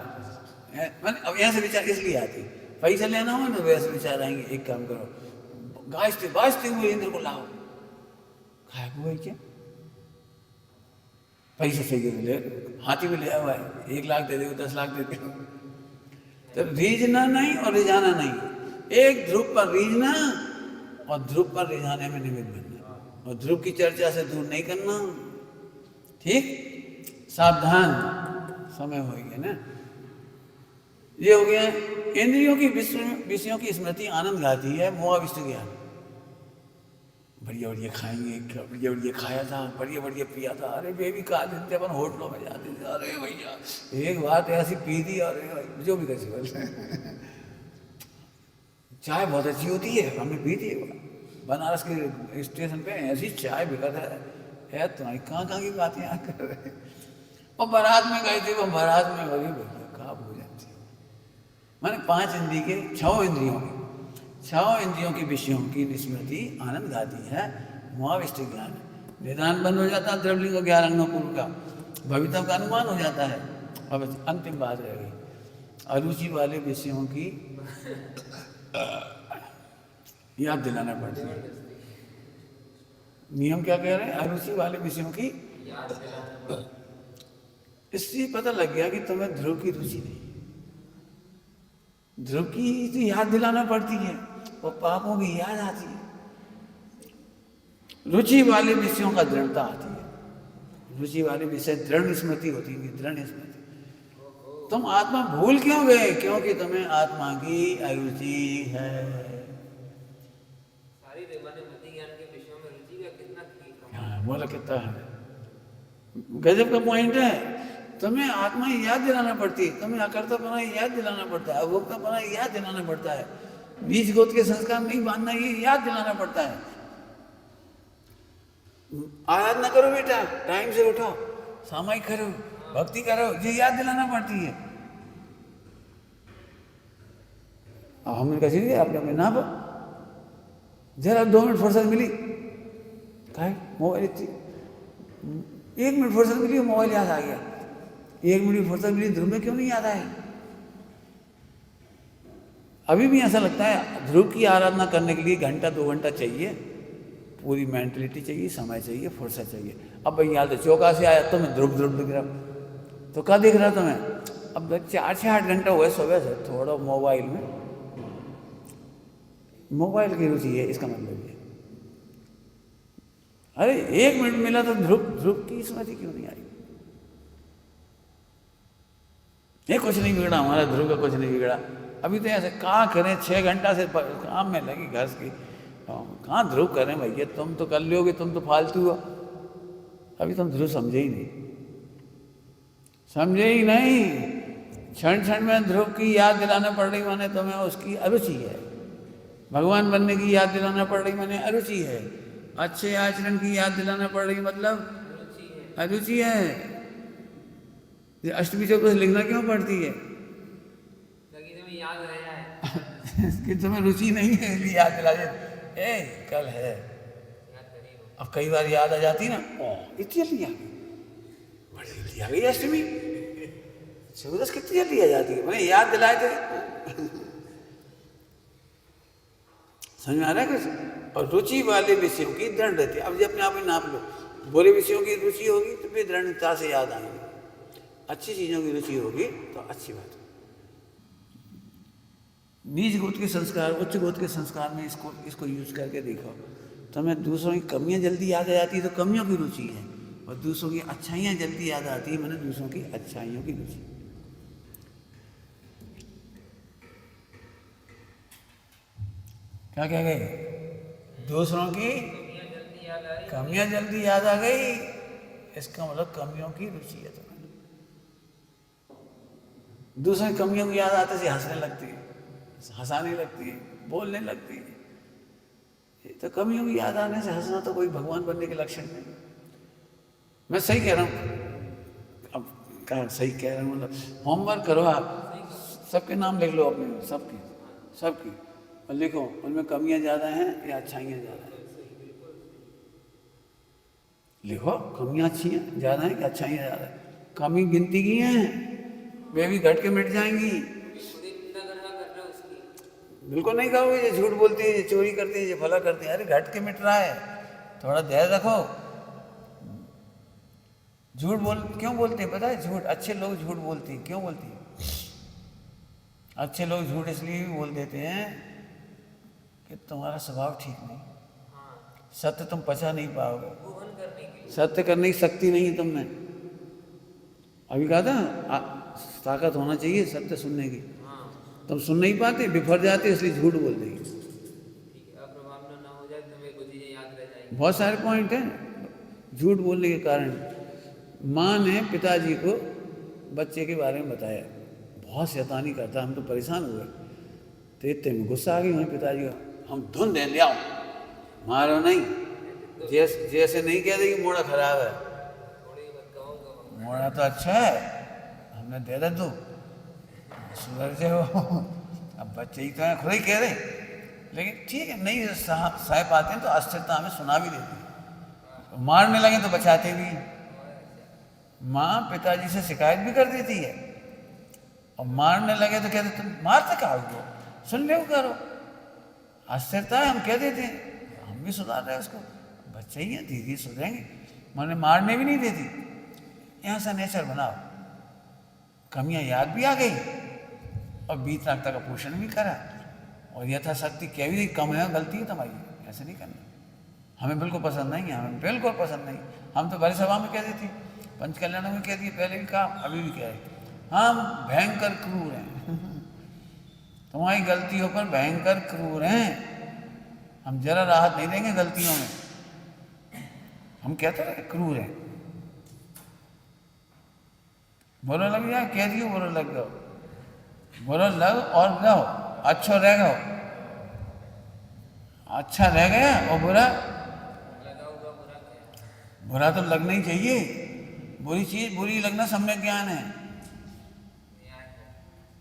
अब यहाँ से विचार इसलिए आती, पैसा लेना हो ना वैसे विचार आएंगे। एक काम करो, गाजते बाजते हुए इंद्र को लाओ। खाया हुआ क्या पैसे चाहिए तो ले, हाथी भी ले आया हुआ है, 1 लाख दे दो 10 लाख दे दो। तो रीझना नहीं और रिझाना नहीं, एक ध्रुव पर रीझना और ध्रुव पर रिझाने में निमित्त बनना, और ध्रुव की चर्चा से दूर नहीं करना। ठीक, सावधान, समय हो गया ना। ये हो गया इंद्रियों की विषयों की स्मृति आनंद गाती है, मोह विष्णु ज्ञान। बढ़िया बढ़िया खाएंगे, बढ़िया बढ़िया खाया था, बढ़िया बढ़िया पिया था। अरे बेबी कहा दिन थे अपन होटलों में जाते थे। अरे भैया एक बात ऐसी पी दी, अरे जो भी कैसी बोल चाय बहुत अच्छी होती है, हमने पी थी बनारस के स्टेशन पे, ऐसी चाय बिकत है तुम्हारी कहाँ कहाँ की बातें यहाँ कर रहे। और बारात में गए थे, वो बारात में गई भैया कहाँ भोजन थी। मैंने 5 इंद्रियों के 6 इंद्रियों के विषयों की स्मृति आनंद गाती है, मोहाविष्ट ज्ञान। निदान बंद हो जाता है द्रवलिंग और 11 अंगों पूर्व का, भविता का अनुमान हो जाता है। अब अंतिम बात रह गई अरुचि वाले विषयों की याद दिलाना पड़ता है। नियम क्या कह रहे हैं, अरुचि वाले विषयों की इससे पता लग गया कि तुम्हें ध्रुव की रुचि नहीं। ध्रुव की तो याद दिलाना पड़ती है और पापों की याद आती है। रुचि वाले विषयों का दृढ़ता आती है। रुचि वाले विषय दृढ़ स्मृति होती है, दृढ़ स्मृति। तुम आत्मा भूल क्यों गए, क्योंकि तुम्हें आत्मा की अरुचि है। सारी मति ज्ञान के विषयों में रुचि का कितना हाँ बोला कितना है, गजब का पॉइंट है। तुम्हें आत्मा याद दिलाना पड़ती है, तुम्हें अकर्तापना याद दिलाना पड़ता है, अभोक्तापना याद दिलाना पड़ता है, बीज गोत्र के संस्कार नहीं बांधना ये याद दिलाना पड़ता है। आराधना करो बेटा, टाइम से उठो, सामायिक करो, भक्ति करो, ये याद दिलाना पड़ती है। अब हमने कहा चलिए आपने हमें ना जरा 2 मिनट फुर्सत मिली, कहा मोबाइल इतनी 1 मिनट फुर्सत मिली, मोबाइल याद आ गया। 1 मिनट फुर्सत मिली, ध्रुव में क्यों नहीं याद आए। अभी भी ऐसा लगता है ध्रुव की आराधना करने के लिए 1 घंटा 2 घंटा चाहिए, पूरी मेंटलिटी चाहिए, समय चाहिए, फुर्सत चाहिए। अब भाई याद चौका से आया तो मैं ध्रुव ध्रुव दिख रहा, तो क्या दिख रहा तुम्हें। अब 4 से 8 घंटा हुए सुबह से थोड़ा मोबाइल में, मोबाइल की रुचि है इसका मतलब ये। अरे 1 मिनट मिला तो ध्रुव की स्मृति क्यों नहीं आई। ये कुछ नहीं बिगड़ा हमारा, ध्रुव का कुछ नहीं बिगड़ा। अभी तो ऐसे कहाँ करें, 6 घंटा से काम में लगी घर की, कहाँ ध्रुव करें भैया। तुम तो कर लोगे, तुम तो फालतू हो। अभी तुम ध्रुव समझे ही नहीं, समझे ही नहीं। क्षण क्षण में ध्रुव की याद दिलाना पड़ रही, माने तुम्हें उसकी अरुचि है। भगवान बनने की याद दिलाना पड़ रही, माने अरुचि है। अच्छे आचरण की याद दिलाना पड़ रही, मतलब अरुचि है। अष्टमी चौदस लिखना क्यों पड़ती है, तुम्हें याद रह जाए कि तुम्हें रुचि नहीं है इसलिए याद दिला दे। कल है, अब कई बार याद आ जाती ना, इतनी जल्दी आ गई, बड़ी जल्दी आ गई अष्टमी चौदस, कितनी जल्दी आ जाती है। मैंने याद दिलाए थे। समझ में आ रहा है कुछ। और रुचि वाले विषयों की दृढ़ रहती है। अब जब अपने आप ही नाप लो, बुरे विषयों की रुचि होगी तो फिर दृढ़ता से याद आएंगे, अच्छी चीज़ों की रुचि होगी तो अच्छी बात है। नीच गोत्र के संस्कार, उच्च गोत्र के संस्कार में इसको यूज करके देखो, तो हमें दूसरों की कमियां जल्दी याद आ जाती है, तो कमियों की रुचि है। और दूसरों की अच्छाइयाँ जल्दी याद आती है, मैंने दूसरों की अच्छाइयों की रुचि। क्या कह गए? दूसरों की कमियां जल्दी याद आ रही। कमियां जल्दी याद आ गई, इसका मतलब कमियों की रुचि है तुम्हें। दूसरों की कमियों को याद आते से हंसने लगती है, हंसाने लगती है, बोलने लगती है। ये तो कमियों की याद आने से हंसना तो कोई भगवान बनने के लक्षण नहीं। मैं सही कह रहा हूँ, अब क्या सही कह रहा हूँ, मतलब होमवर्क करो आप, सबके नाम लिख लो अपने, सबकी सबकी, और लिखो उनमें कमियां ज़्यादा हैं या अच्छाइयाँ ज़्यादा हैं। लिखो कमियां अच्छी हैं ज़्यादा हैं कि अच्छाइयाँ ज़्यादा हैं। कमी गिनती की हैं, वे भी घट के मिट जाएंगी। खुद ही निंदा कर रहे हो उसकी। बिल्कुल नहीं कहोगे ये झूठ बोलती है, ये चोरी करती है, ये भला करती है। अरे घट के मिट रहा है, थोड़ा धैर्य रखो। झूठ क्यों बोलते हैं पता है? झूठ, अच्छे लोग झूठ बोलते हैं। क्यों बोलती है? अच्छे लोग झूठ इसलिए भी बोल देते हैं कि तुम्हारा स्वभाव ठीक नहीं, सत्य तुम पचा नहीं पाओगे, सत्य करने की शक्ति नहीं है तुम में। अभी कहा था ताकत होना चाहिए सत्य सुनने की, तुम सुन नहीं पाते, बिफर जाते, इसलिए झूठ बोल देंगे। अप्रभाव ना हो जाए तो मेरे को चीजें याद रह जाएंगी। बहुत सारे पॉइंट हैं झूठ बोलने के कारण। माँ ने पिताजी को बच्चे के बारे में बताया, बहुत शैतानी करता, हम तो परेशान हुए। तो इतने में गुस्सा आ गई हमें पिताजी को, हम धुन दे ले आओ, मारो नहीं, जैसे नहीं कह देगी मोड़ा खराब है, मोड़ा तो अच्छा है, हमने दे दे तू सुधर से हो। अब बच्चे ही तो हैं, खुद ही कह रहे, लेकिन ठीक है, नहीं सह पाते हैं तो अस्थिरता हमें सुना भी देती है। मारने लगे तो बचाते भी। माँ पिताजी से शिकायत भी कर देती है, और मारने लगे तो कहते तुम मारते कहा हो, सुन ले करो। अस्थिरता है, हम कह देते हैं, हम भी सुधार रहे हैं उसको, बच्चे ही हैं, धीरे धीरे सुधरेंगे। मैंने मारने भी नहीं देती, यहाँ से नेचर बनाओ। कमियाँ याद भी आ गई और वीतरागता का पोषण भी करा, और यथाशक्ति कह भी दी कम है, गलती है तुम्हारी, ऐसे नहीं करना, हमें बिल्कुल पसंद नहीं है, हमें बिल्कुल पसंद नहीं। हम तो बड़ी सभा में कह देती, पंच कल्याणों में कह दिए, पहले भी कहा, अभी भी कह रहे, हम भयंकर क्रूर हैं। तुम्हारी गलतियों पर भयंकर क्रूर हैं, हम जरा राहत नहीं देंगे गलतियों में। हम कहते रहे क्रूर हैं, बोलो लग जाए, कह दियो बोलो लग जाओ, बोलो लग और जाओ, अच्छा रह गया, अच्छा रह गया, और बुरा बुरा तो लगना ही चाहिए। बुरी चीज बुरी लगना सम्यक ज्ञान है।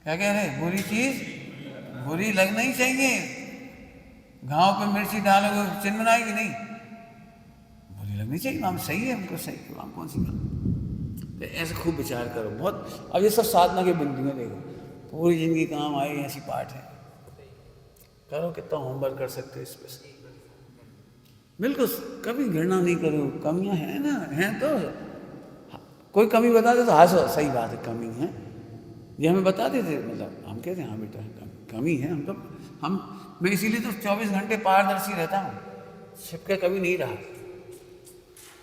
क्या कह रहे? बुरी चीज बुरी लगना ही चाहिए। घाव पे मिर्ची डालोगे चिन्ह बनाएगी नहीं, बुरी लगनी चाहिए। हम सही है, हमको सही, हम कौन सी बात। तो ऐसे खूब विचार करो बहुत। अब ये सब साधना के बिंदु में देखो, पूरी जिंदगी काम आए ऐसी पाठ है। करो, कितना होमवर्क कर सकते हो इस पर। बिल्कुल कभी घृणा नहीं करो, कमियां हैं ना, हैं तो कोई कमी बता दे तो हंसो, सही बात है कमी है, ये हमें बता देते, मतलब हम कहते हैं हाँ बेटा कमी है। हम तो मैं इसीलिए तो 24 घंटे पारदर्शी रहता हूँ, छिपके कभी नहीं रहा,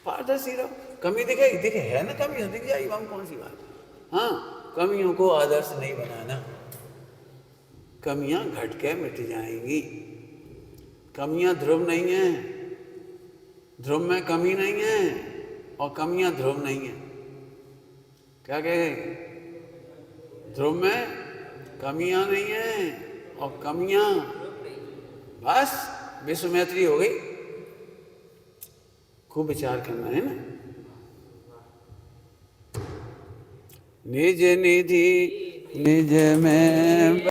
पारदर्शी रहो। कमी दिखे है ना, कमी दिख जाएगी, हम कौन सी बात। हाँ, कमियों को आदर्श नहीं बनाना, कमियां घट के मिट जाएंगी। कमियां ध्रुव नहीं है, ध्रुव में कमी नहीं है, और कमियां ध्रुव नहीं है। क्या कहे? ध्रुव में कमियां नहीं है और कमियां, बस विश्व मैत्री हो गई। खूब विचार करना है ना। निज निधि निज में